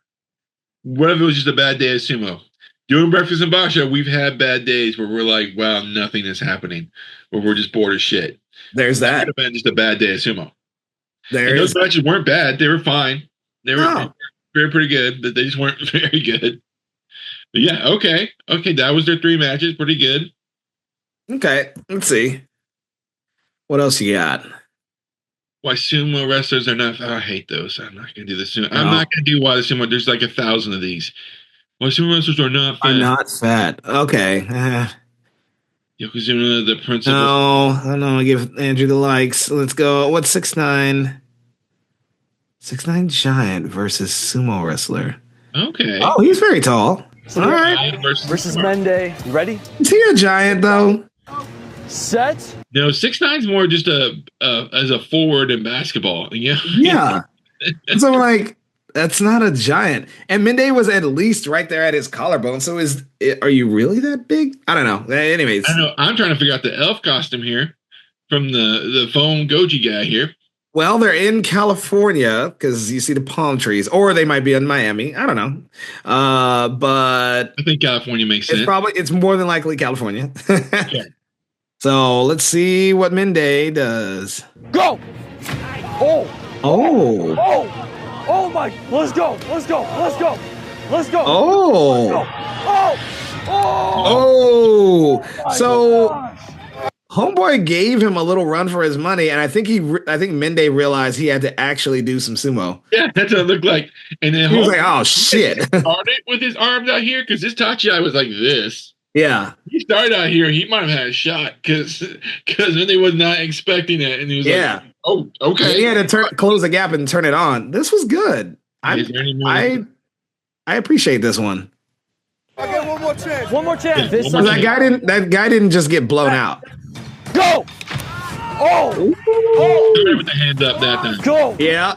what if it was just a bad day of sumo? Doing Breakfast and Basha, we've had bad days where we're like, wow, nothing is happening, where we're just bored as shit.
There's
That
that.
could have been just a bad day of sumo. And
There's
those matches weren't bad; they were fine. They were
No.
very pretty good, but they just weren't very good. But yeah, okay, that was their 3 matches, pretty good.
okay. Let's see. What else you got?
Why sumo wrestlers are not? Oh, I hate those. I'm not gonna do this. I'm
No.
not gonna do why the sumo. There's like 1,000 of these. Why sumo wrestlers are not fat?
I'm not fat. Okay.
Yokozuna, the principal.
No, I don't know. Give Andrew the likes. Let's go. What's 6'9"? 6'9" giant versus sumo wrestler.
Okay.
Oh, he's very tall.
So
All
we have
right.
Giant
versus
smart.
Mende. You ready?
Is he a giant though?
Set.
No, 6'9" is more just as a forward in basketball. Yeah.
Yeah. So I'm like, that's not a giant. And Mende was at least right there at his collarbone. So are you really that big? I don't know. Anyways.
I know. I'm trying to figure out the elf costume here from the phone Goji guy here.
Well, they're in California because you see the palm trees, or they might be in Miami. I don't know. But
I think California makes sense.
it's more than likely California.
Yeah.
So let's see what Mende does.
Go. Oh.
Oh.
Oh. Oh my. Let's go. Let's go. Let's go. Let's go.
Oh.
Oh.
Oh.
My
So
gosh.
Homeboy gave him a little run for his money, and I think Mende realized he had to actually do some sumo.
Yeah, that's what it looked like. And then
He was like, "Oh shit!"
started with his arms out here because this Tachi was like this.
Yeah.
He started out here. He might have had a shot because then they was not expecting it, and he was like, "Oh, okay."
He had to close the gap and turn it on. This was good. I appreciate this one.
I get one more chance. One more chance.
Yeah, one more chance.
That guy didn't just get blown out.
Go. Oh.
Started with the hands up that time.
Go.
Yeah.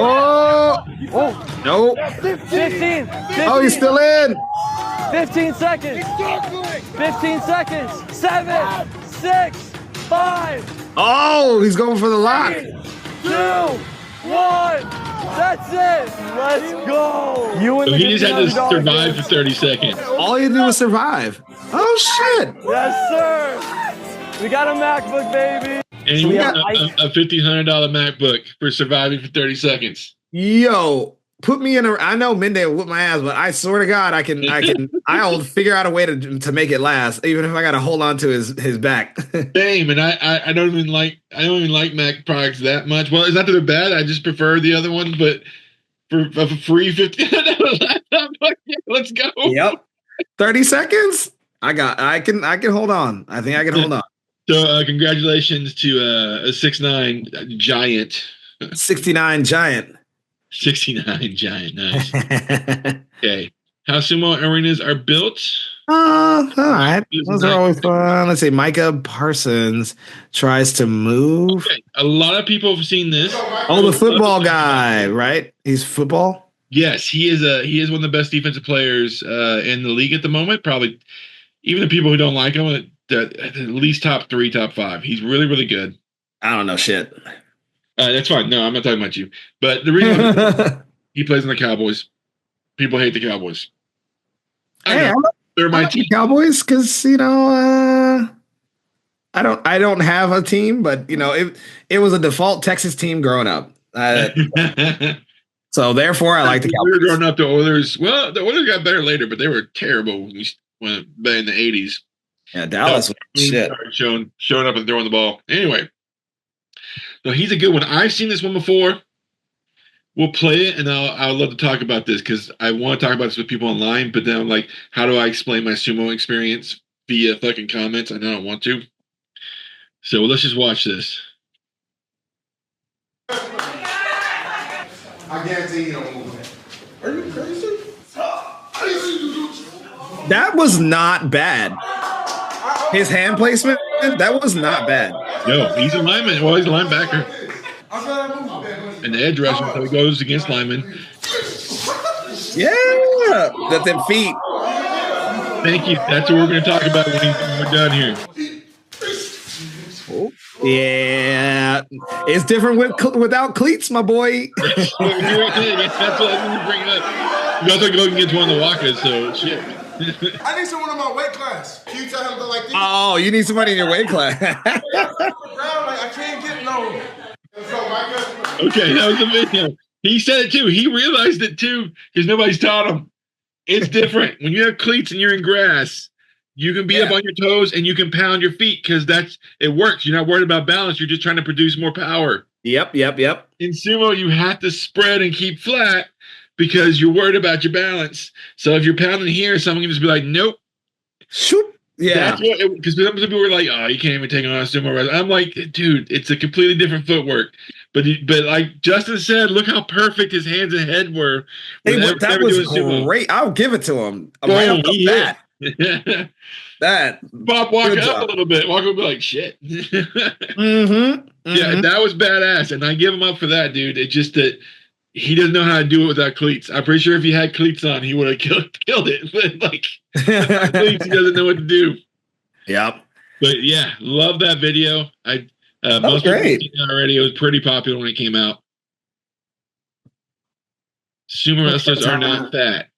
Oh. No.
15.
Oh, he's still in.
15 seconds. 15 seconds. 7, 6, 5,
Oh, he's going for the lock.
2, 1. That's it. Let's go. You and
So he just had to survive for 30 seconds.
All you do is survive. Oh, shit.
Yes, sir. We got a MacBook, baby.
And he won a $1,500 MacBook for surviving for 30 seconds.
Yo, put me in I know Mende will whip my ass, but I swear to God, I'll figure out a way to make it last, even if I got to hold on to his back.
Same, and I don't even like Mac products that much. Well, it's not that they're bad. I just prefer the other one, but for a free $1,500 laptop, let's go.
Yep. 30 seconds. I can hold on. I think I can hold on.
So congratulations to a 6'9" giant.
69 giant.
69 giant, nice. Okay. How sumo arenas are built?
All right. Those are always fun. Let's see. Micah Parsons tries to move.
Okay. A lot of people have seen this.
Oh, the football guy, right? He's football?
Yes, he is one of the best defensive players in the league at the moment. Probably even the people who don't like him, at least top 3, top 5. He's really, really good.
I don't know shit.
That's fine. No, I'm not talking about you. But the reason he plays in the Cowboys, people hate the Cowboys. They're my team.
Cowboys, because I don't have a team, but it was a default Texas team growing up. So therefore, I like the Cowboys.
We were growing up, the Oilers. Well, the Oilers got better later, but they were terrible when back in the 80s.
Yeah, Dallas was shit.
Showing up and throwing the ball. Anyway, so he's a good one. I've seen this one before. We'll play it, and I'll love to talk about this because I want to talk about this with people online. But then I'm like, how do I explain my sumo experience via fucking comments? I don't want to. So let's just watch this.
I guarantee you don't move. Are you crazy?
That was not bad. His hand placement, that was not bad.
No, he's a lineman. Well, he's a linebacker. And the edge rusher, so he goes against linemen.
Yeah, them feet.
Thank you. That's what we're going to talk about when we're done here.
Yeah, it's different without cleats, my boy.
That's what I'm going to bring up. You also go against one of the walkers, so shit.
I need someone in my weight class. Can you tell him to like this?
Oh, you need somebody in your weight class.
I can't get no.
Okay, that was the video. He said it too. He realized it too because nobody's taught him. It's different. When you have cleats and you're in grass, you can be up on your toes and you can pound your feet because it works. You're not worried about balance. You're just trying to produce more power.
Yep.
In sumo, you have to spread and keep flat because you're worried about your balance. So if you're pounding here, someone can just be like, nope.
Shoot. Yeah.
Because some people were like, oh, you can't even take on a sumo wrestler. I'm like, dude, it's a completely different footwork. But like Justin said, look how perfect his hands and head were.
That was great. I'll give it to him. Right off the bat. That
Bob walk up a little bit. Walk up and be like, shit.
Mm-hmm.
Yeah, that was badass. And I give him up for that, dude. It's just that he doesn't know how to do it without cleats. I'm pretty sure if he had cleats on, he would have killed it. But like cleats, he doesn't know what to do.
Yep.
But yeah, love that video. Most people have seen it already. It was pretty popular when it came out. Sumo wrestlers are not fat.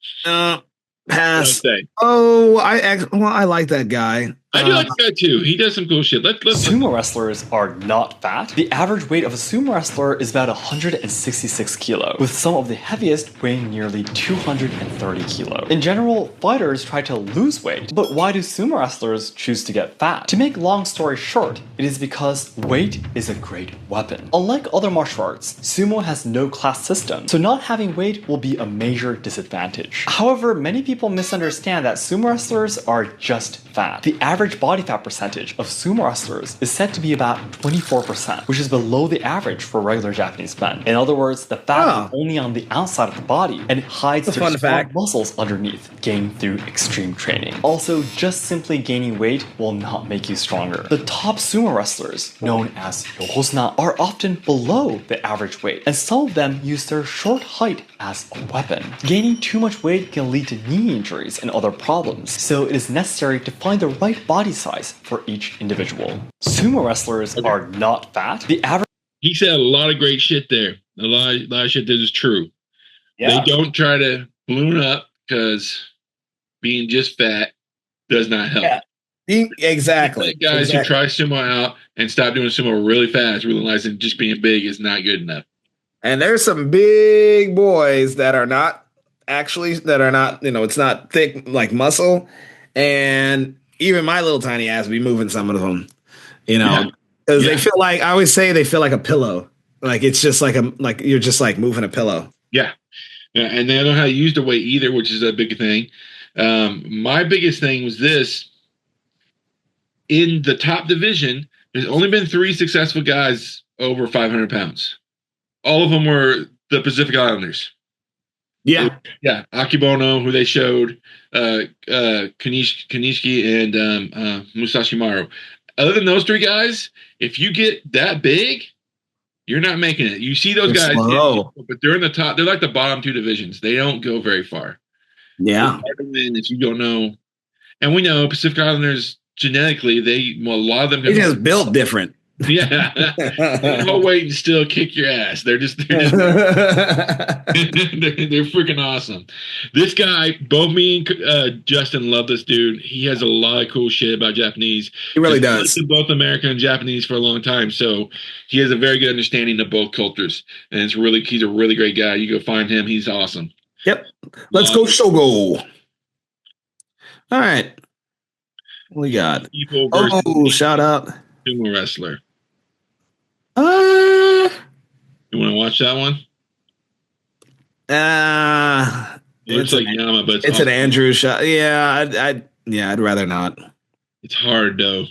Pass. Oh, I like that guy.
I do like the guy too. He does some cool shit. Let's
Sumo wrestlers are not fat. The average weight of a sumo wrestler is about 166 kilo, with some of the heaviest weighing nearly 230 kilo. In general, fighters try to lose weight, but why do sumo wrestlers choose to get fat? To make long story short, it is because weight is a great weapon. Unlike other martial arts, sumo has no class system, so not having weight will be a major disadvantage. However, many people misunderstand that sumo wrestlers are just fat. The average body fat percentage of sumo wrestlers is said to be about 24%, which is below the average for regular Japanese men. In other words, the fat is only on the outside of the body and it hides their strong muscles underneath, gained through extreme training. Also, just simply gaining weight will not make you stronger. The top sumo wrestlers, known as yokozuna, are often below the average weight, and some of them use their short height as a weapon. Gaining too much weight can lead to knee injuries and other problems, so it is necessary to find the right body size for each individual. Sumo wrestlers are not fat. The average.
He said a lot of great shit there. A lot of shit that is true. Yeah. They don't try to balloon up because being just fat does not help.
Yeah. Exactly.
Guys who try sumo out and stop doing sumo really fast, realizing just being big is not good enough.
And there's some big boys that are not, it's not thick like muscle. And even my little tiny ass be moving some of them, because they feel like, I always say they feel like a pillow. Like it's just like you're just like moving a pillow.
Yeah. And they don't know how to use the weight either, which is a big thing. My biggest thing was this. In the top division, there's only been 3 successful guys over 500 pounds. All of them were the Pacific Islanders.
Yeah.
Yeah. Akibono, who they showed, Kanishiki, and Musashi Maru. Other than those 3 guys, if you get that big, you're not making it. You see those guys, but they're in the top. They're like the bottom 2 divisions. They don't go very far.
Yeah.
If you don't know, and we know Pacific Islanders genetically, a lot of them
they just built different.
Yeah, no weight and still kick your ass. They're they're freaking awesome. This guy, both me and Justin love this dude. He has a lot of cool shit about Japanese.
He really does.
He's both American and Japanese for a long time, so he has a very good understanding of both cultures. And he's a really great guy. You go find him; he's awesome.
Yep. Let's go Shogo. All right. What we got? Shout out.
Sumo wrestler. You want to watch that one? It looks like Yama, but
it's an Andrew shot. Yeah, I'd rather not.
It's hard though.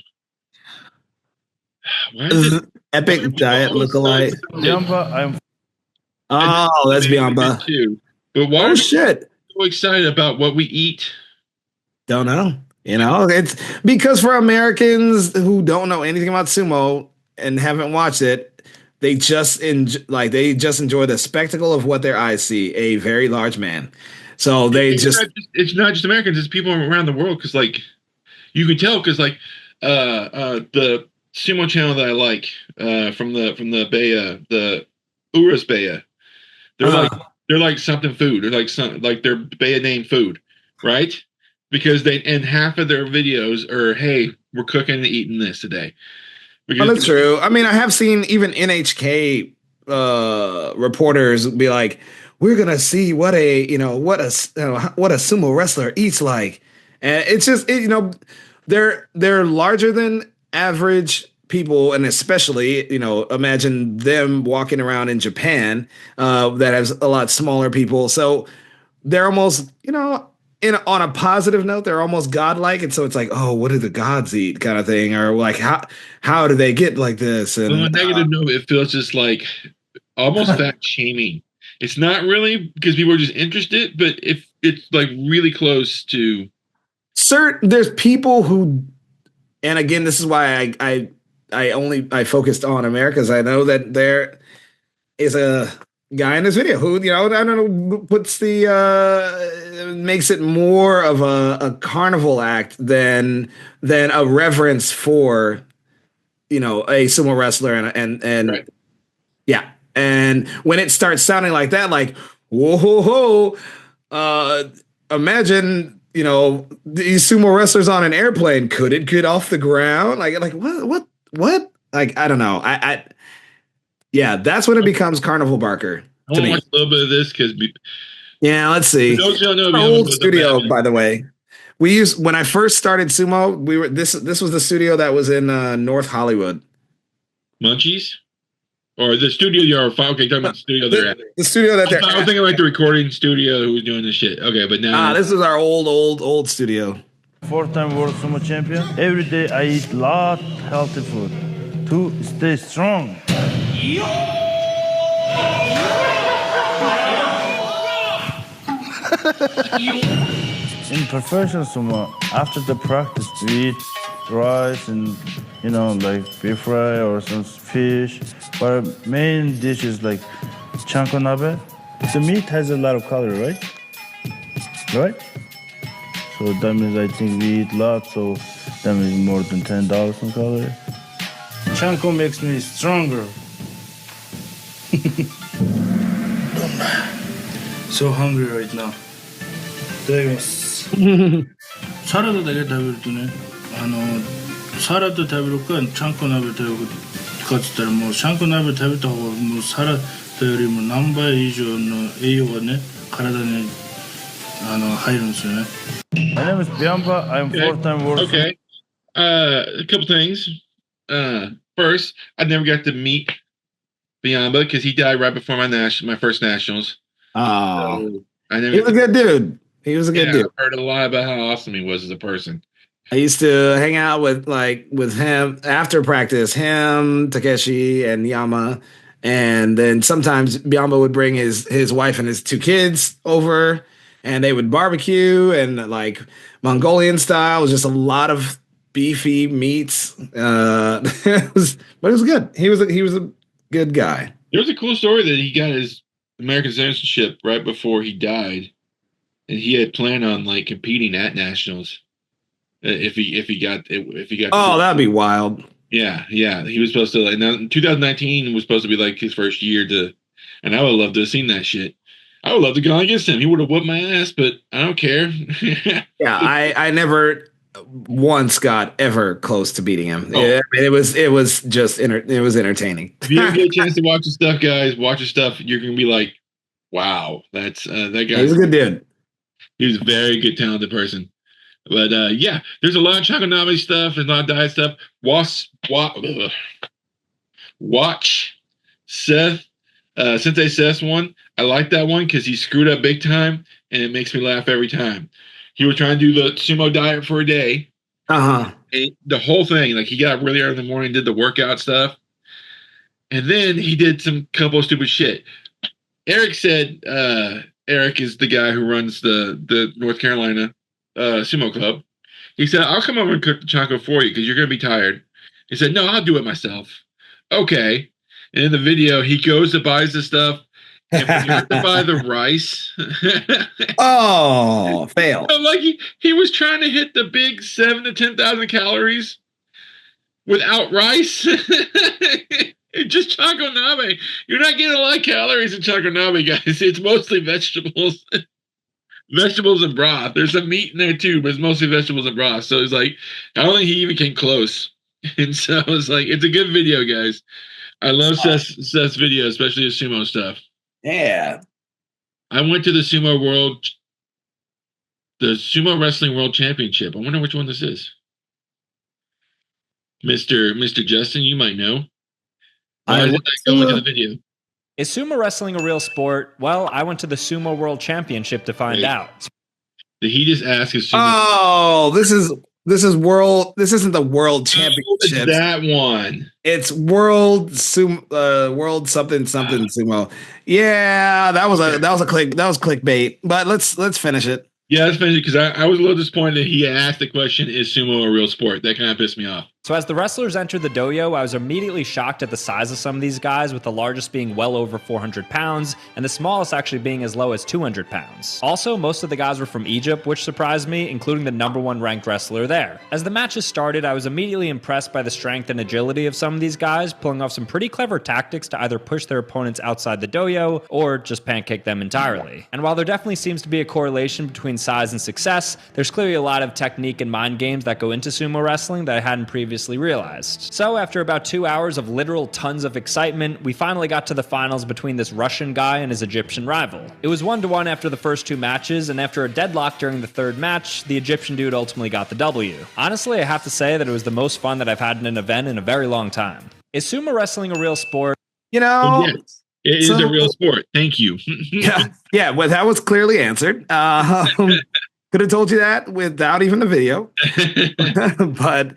Why is it Epic Diet lookalike?
Bianca,
that's Bianca
too. But why are shit so excited about what we eat?
Don't know. It's because for Americans who don't know anything about sumo and haven't watched it, they just enjoy the spectacle of what their eyes see, a very large man. So it's
not just Americans, it's people around the world, because you can tell, because the sumo channel that I like from the Baya, the Uras Baya, they're like something food. They're they're Baya named food, right? Because half of their videos are, hey, we're cooking and eating this today.
That's true. I mean, I have seen even NHK reporters be like, "We're gonna see what a sumo wrestler eats like," and it's just they're larger than average people, and especially imagine them walking around in Japan that has a lot smaller people, so they're almost on a positive note, they're almost godlike, and so it's like, oh, what do the gods eat, kind of thing, or like how do they get like this? And
on a negative note, it feels just like almost fat shaming. It's not really, because people are just interested, but if it's like really close to
there's people who, and again, this is why I focused on America, because I know that there is a guy in this video who, I don't know, puts makes it more of a carnival act than a reverence for, a sumo wrestler and right. Yeah. And when it starts sounding like that, like, whoa, imagine, these sumo wrestlers on an airplane couldn't get off the ground. Like what? Like, I don't know. Yeah, that's when it becomes Carnival Barker
I
to
want to
me.
watch a little bit of this because
Yeah, let's see.
for those who don't know,
Our old studio, by the way. When I first started sumo, this was the studio that was in North Hollywood.
Munchies? Or the studio you're okay, talking about the studio they're at.
The studio that they're
I was thinking like the recording studio who was doing this shit. Okay, but now
this is our old studio.
4-time world sumo champion. Every day I eat lot healthy food to stay strong. In professional sumo, after the practice, we eat rice and like beef fry or some fish. But our main dish is like chanko nabe. The meat has a lot of calorie, right? Right? So that means I think we eat lots, so that means more than $10 in calorie. Chanko makes me stronger. So hungry right now. いただきます。サラダだけ食べるとね、サラダ食べるかちゃんこ鍋食べるかって言ったらもうちゃんこ鍋食べた方がもうサラダよりも何倍以上の栄養がね体に入るんですよね。My name is Biamba. I'm four-time world.
Okay. A couple things. First, I never got to meet Biamba because he died right before my first nationals.
Oh, so he was a good dude. He was a good dude.
I heard a lot about how awesome he was as a person.
I used to hang out with him after practice, him, Takeshi, and Yama. And then sometimes Biamba would bring his wife and his 2 kids over, and they would barbecue and like Mongolian style. It was just a lot of beefy meats. But it was good. He was a good guy.
There was a cool story that he got his American citizenship right before he died, and he had planned on like competing at nationals if he got.
Oh, that'd be wild.
Yeah. He was supposed to. And 2019 was supposed to be like his first year and I would love to have seen that shit. I would love to go against him. He would have whooped my ass, but I don't care.
Yeah, I never once got ever close to beating him.
Oh.
It was just it was entertaining.
If you ever get a chance to watch his stuff, guys, watch his stuff. You're gonna be like, wow, that's that guy.
He's a good dude.
He was a very good, talented person. But yeah, there's a lot of Chakanami stuff and a lot of diet stuff. Watch Seth, Sensei Seth's one. I like that one because he screwed up big time, and it makes me laugh every time. He was trying to do the sumo diet for a day. The whole thing, like he got up really early in the morning, did the workout stuff, and then he did some couple of stupid shit. Eric said, Eric is the guy who runs the North Carolina sumo club. He said, I'll come over and cook the chanko for you because you're going to be tired. He said, no, I'll do it myself. Okay. And in the video, he goes to buy the stuff. And when you have to buy the rice.
Oh, fail.
Like he was trying to hit the big 7,000 to 10,000 calories without rice. Just chanko nabe. You're not getting a lot of calories in chanko nabe, guys. It's mostly vegetables. Vegetables and broth. There's some meat in there too, but it's mostly vegetables and broth. So it's like, I don't think he even came close. And so it's like, it's a good video, guys. I love Seth's video, especially his sumo stuff.
Yeah.
I went to the Sumo Wrestling World Championship. I wonder which one this is. Mr. Justin, you might know. Why did I go into the video?
Is sumo wrestling a real sport? Well, I went to the Sumo World Championship to find out.
Did he just ask us?
Oh, this is world. This isn't the world championship.
That one.
It's world world something sumo. Yeah, that was clickbait. But let's finish it.
Yeah, let's finish it because I was a little disappointed that he asked the question: is sumo a real sport? That kind of pissed me off.
So as the wrestlers entered the dojo, I was immediately shocked at the size of some of these guys, with the largest being well over 400 pounds, and the smallest actually being as low as 200 pounds. Also, most of the guys were from Egypt, which surprised me, including the #1 ranked wrestler there. As the matches started, I was immediately impressed by the strength and agility of some of these guys, pulling off some pretty clever tactics to either push their opponents outside the dojo, or just pancake them entirely. And while there definitely seems to be a correlation between size and success, there's clearly a lot of technique and mind games that go into sumo wrestling that I hadn't previously realized. So after about 2 hours of literal tons of excitement, we finally got to the finals between this Russian guy and his Egyptian rival. It was 1-1 after the first 2 matches, and after a deadlock during the 3rd match, the Egyptian dude ultimately got the W. Honestly, I have to say that it was the most fun that I've had in an event in a very long time. Is sumo wrestling a real sport?
Yes, it is a real sport. Thank you.
yeah. Well, that was clearly answered. Could have told you that without even the video, but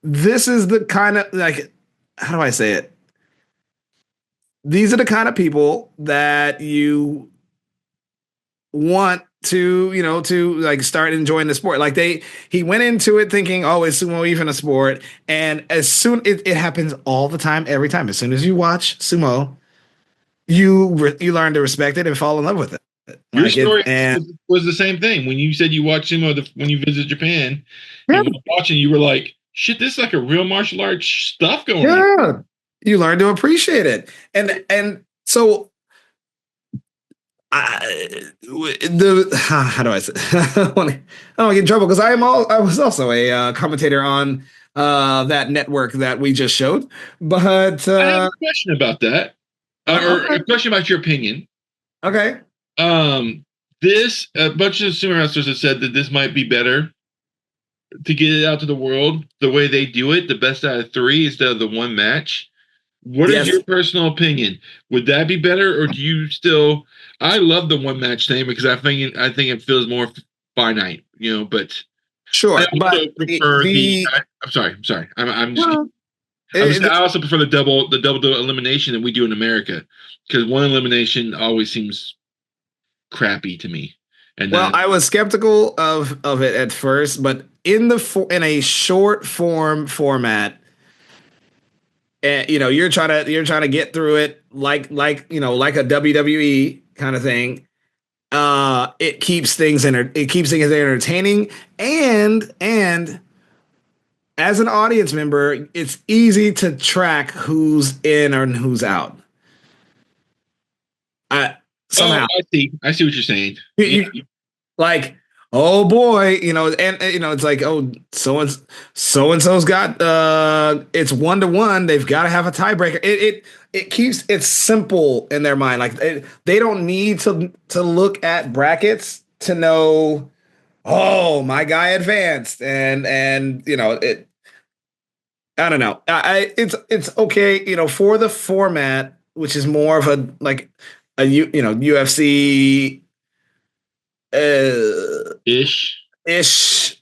this is the kind of, like, how do I say it? These are the kind of people that you want to, to like start enjoying the sport. Like he went into it thinking, oh, is sumo even a sport? And as soon it happens all the time, every time. As soon as you watch sumo, you learn to respect it and fall in love with it.
Your story was the same thing. When you said you watched sumo when you visited Japan, and when watching, you were like, shit, this is like a real martial arts stuff going on.
You learn to appreciate it. And so how do I say? I don't get in trouble because I was also a commentator on that network that we just showed. But
I have a question about that, or a question about your opinion.
Okay.
A bunch of sumo wrestlers have said that this might be better to get it out to the world the way they do it, the best out of 3 instead of the 1 match. What is your personal opinion? Would that be better, or do you still? I love the 1 match thing because I think it feels more finite, But
sure,
I also prefer I'm sorry. I also prefer the double elimination that we do in America, because 1 elimination always seems crappy to me. And
I was skeptical of it at first, but in a short form format, and you're trying to get through it like a WWE kind of thing. It keeps things entertaining, and as an audience member, it's easy to track who's in and who's out. Somehow.
I see what you're saying.
Like, oh boy, and it's like, oh, so and so's got it's 1-1. They've got to have a tiebreaker. It keeps it simple in their mind. Like they don't need to look at brackets to know, oh, my guy advanced, and it. I don't know. It's okay, for the format, which is more of a UFC ish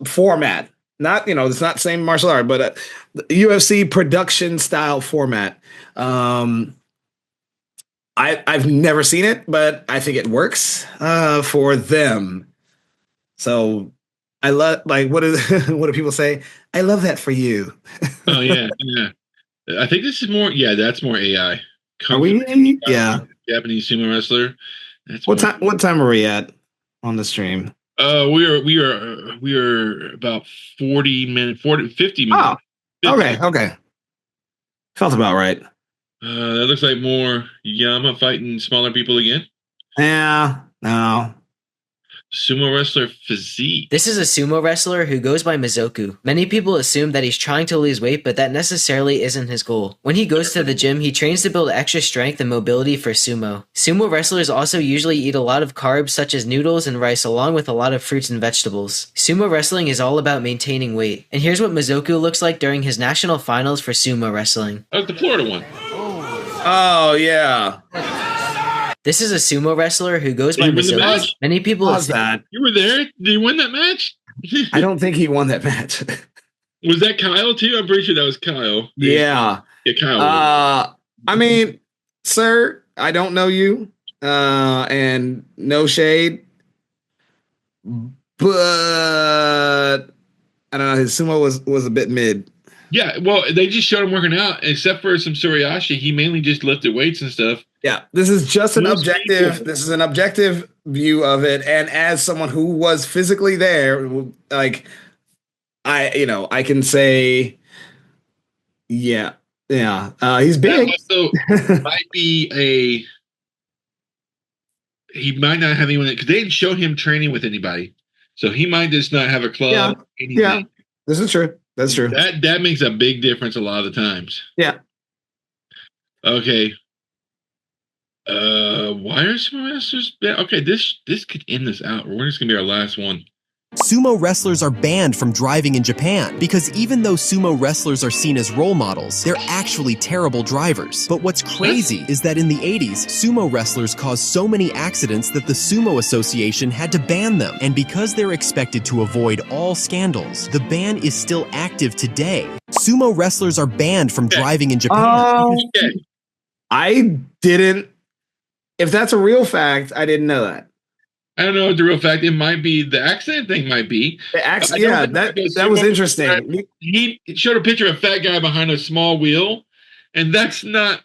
format. Not, it's not same martial art, but UFC production style format. I've never seen it, but I think it works for them. So I love, like, what do people say? I love that for you.
Oh yeah. I think this is more. Yeah, that's more AI.
Yeah.
Japanese sumo wrestler.
What time are we at on the stream?
We are about 50 minutes.
Oh, okay. Felt about right.
That looks like more Yama fighting smaller people again.
Yeah, no.
Sumo wrestler physique.
This is a sumo wrestler who goes by Mizoku. Many people assume that he's trying to lose weight, but that necessarily isn't his goal. When he goes to the gym, he trains to build extra strength and mobility for sumo. Sumo wrestlers also usually eat a lot of carbs such as noodles and rice along with a lot of fruits and vegetables. Sumo wrestling is all about maintaining weight. And here's what Mizoku looks like during his national finals for sumo wrestling.
Oh, the Florida one.
Oh, yeah.
This is a sumo wrestler who goes by Mizoku. Many people
that.
You were there? Did he win that match?
I don't think he won that match.
Was that Kyle too? I'm pretty sure that was Kyle.
Yeah.
Yeah, Kyle.
I mean, sir, I don't know you. And no shade. But I don't know. His sumo was a bit mid.
Yeah, well, they just showed him working out, except for some Suriashi. He mainly just lifted weights and stuff.
Yeah, this is just an
Most
objective.
people-
This is an objective view of it, and as someone who was physically there, like I can say, yeah, yeah, he's
That
big.
also might be he might not have anyone because they didn't show him training with anybody, so he might just not have a
Yeah,
club. Anything.
yeah, this is true. That's true.
That makes a big difference a lot of the times.
Yeah.
Okay. Why are some wrestlers bad? Okay, this could end this out. We're just gonna be our last one.
Sumo wrestlers are banned from driving in Japan because even though sumo wrestlers are seen as role models, they're actually terrible drivers. But what's crazy is that in the 80s, sumo wrestlers caused so many accidents that the Sumo Association had to ban them. And because they're expected to avoid all scandals, the ban is still active today. Sumo wrestlers are banned from driving in Japan.
I didn't. If that's a real fact, I didn't know that.
I don't know what the real fact. It might be the accident thing. Might be
the accident. Yeah, that was interesting.
He showed a picture of a fat guy behind a small wheel, and that's not.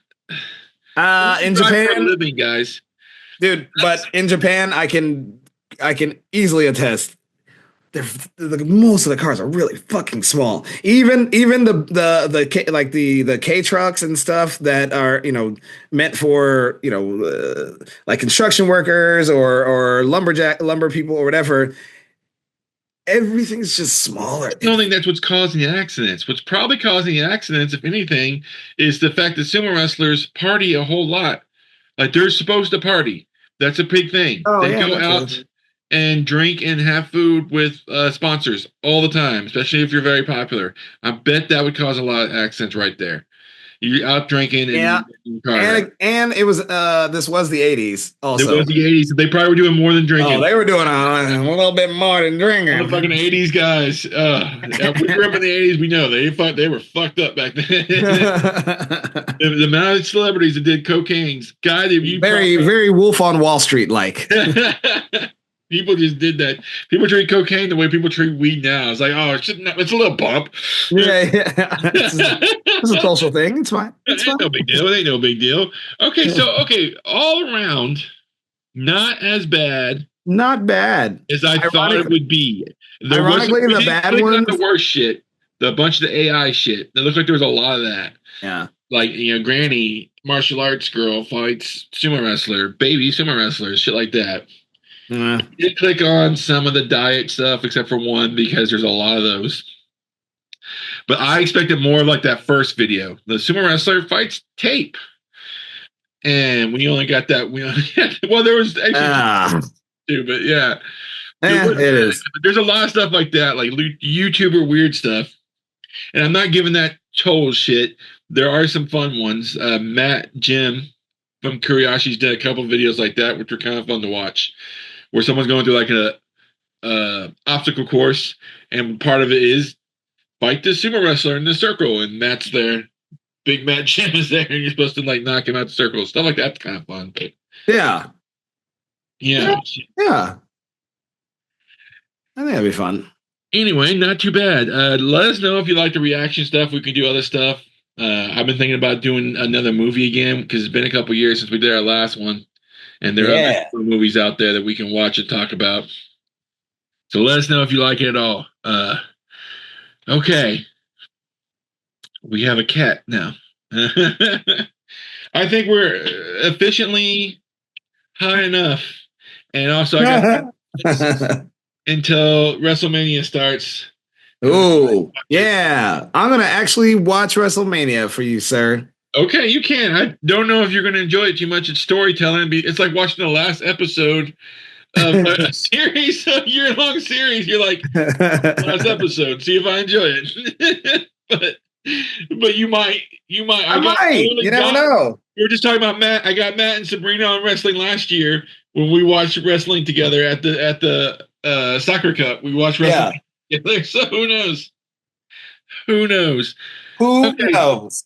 In Japan,
living guys,
dude. But in Japan, I can easily attest. Most of the cars are really fucking small. Even the K trucks and stuff that are meant for like construction workers or lumber people or whatever. Everything's just smaller.
I don't think that's what's causing the accidents. What's probably causing the accidents, if anything, is the fact that sumo wrestlers party a whole lot. Like they're supposed to party. That's a big thing. They go out and drink and have food with sponsors all the time, especially if you're very popular. I bet that would cause a lot of accidents right there. You're out drinking and
and it was this was the 80s also.
It was the 80s. They probably were doing more than drinking.
Oh, they were doing a little bit more than drinking.
The fucking 80s guys. We grew up in the 80s. We know they were fucked up back then. the amount of celebrities that did cocaine, God,
very Wolf on Wall Street like.
People just did that. People treat cocaine the way people treat weed now. It's like, oh, it's a little bump.
Yeah. It's a social thing. It's fine.
It's no big deal. It ain't no big deal. Okay, so all around, not as bad.
Not bad.
As I thought it would be.
Ironically, the bad one.
The worst shit. The bunch of the AI shit. It looked like there was a lot of that.
Yeah.
Like, Granny, martial arts girl fights sumo wrestler, baby sumo wrestler, shit like that. You did click on some of the diet stuff, except for one, because there's a lot of those. But I expected more of like that first video. The sumo wrestler fights tape. And we only got that. Well, there was actually two, but yeah.
It is.
There's a lot of stuff like that, like YouTuber weird stuff. And I'm not giving that total shit. There are some fun ones. Matt Jim from Kurioshi's did a couple of videos like that, which were kind of fun to watch. Where someone's going through like a obstacle course, and part of it is fight the sumo wrestler in the circle, and Matt's there. Big Matt Jim is there, and you're supposed to like knock him out the circle. Stuff like that's kind of fun. But,
yeah.
Yeah.
I think that'd be fun.
Anyway, not too bad. Let us know if you like the reaction stuff. We can do other stuff. I've been thinking about doing another movie again because it's been a couple years since we did our last one. And there are other movies out there that we can watch and talk about. So let us know if you like it at all. Okay. We have a cat now. I think we're efficiently high enough. And also, I got until WrestleMania starts.
Oh, yeah. I'm going to actually watch WrestleMania for you, sir.
Okay, you can. I don't know if you're going to enjoy it too much. It's storytelling. It's like watching the last episode of a series, a year-long series. You're like, last episode. See if I enjoy it. but you might.
I might. You never know.
We were just talking about Matt. I got Matt and Sabrina on wrestling last year when we watched wrestling together at the soccer cup. We watched wrestling together. So who knows? Who knows?
Who knows?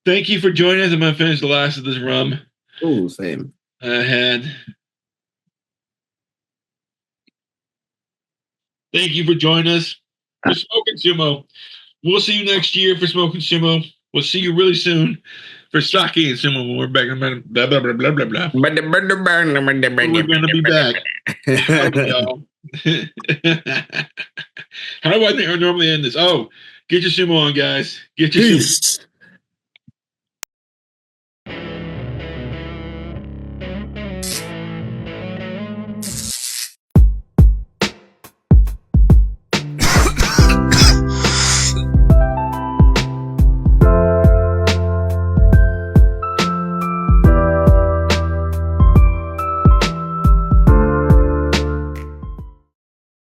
Thank you for joining us. I'm going to finish the last of this rum.
Ooh, same.
I had. Thank you for joining us. for Smoking Sumo. We'll see you next year for Smoking Sumo. We'll see you really soon for Sake and Sumo when we're back. Blah, blah, blah, blah, blah, blah. We're going to be back. Y'all. How do I think I normally end this? Oh, get your sumo on, guys. Get your sumo.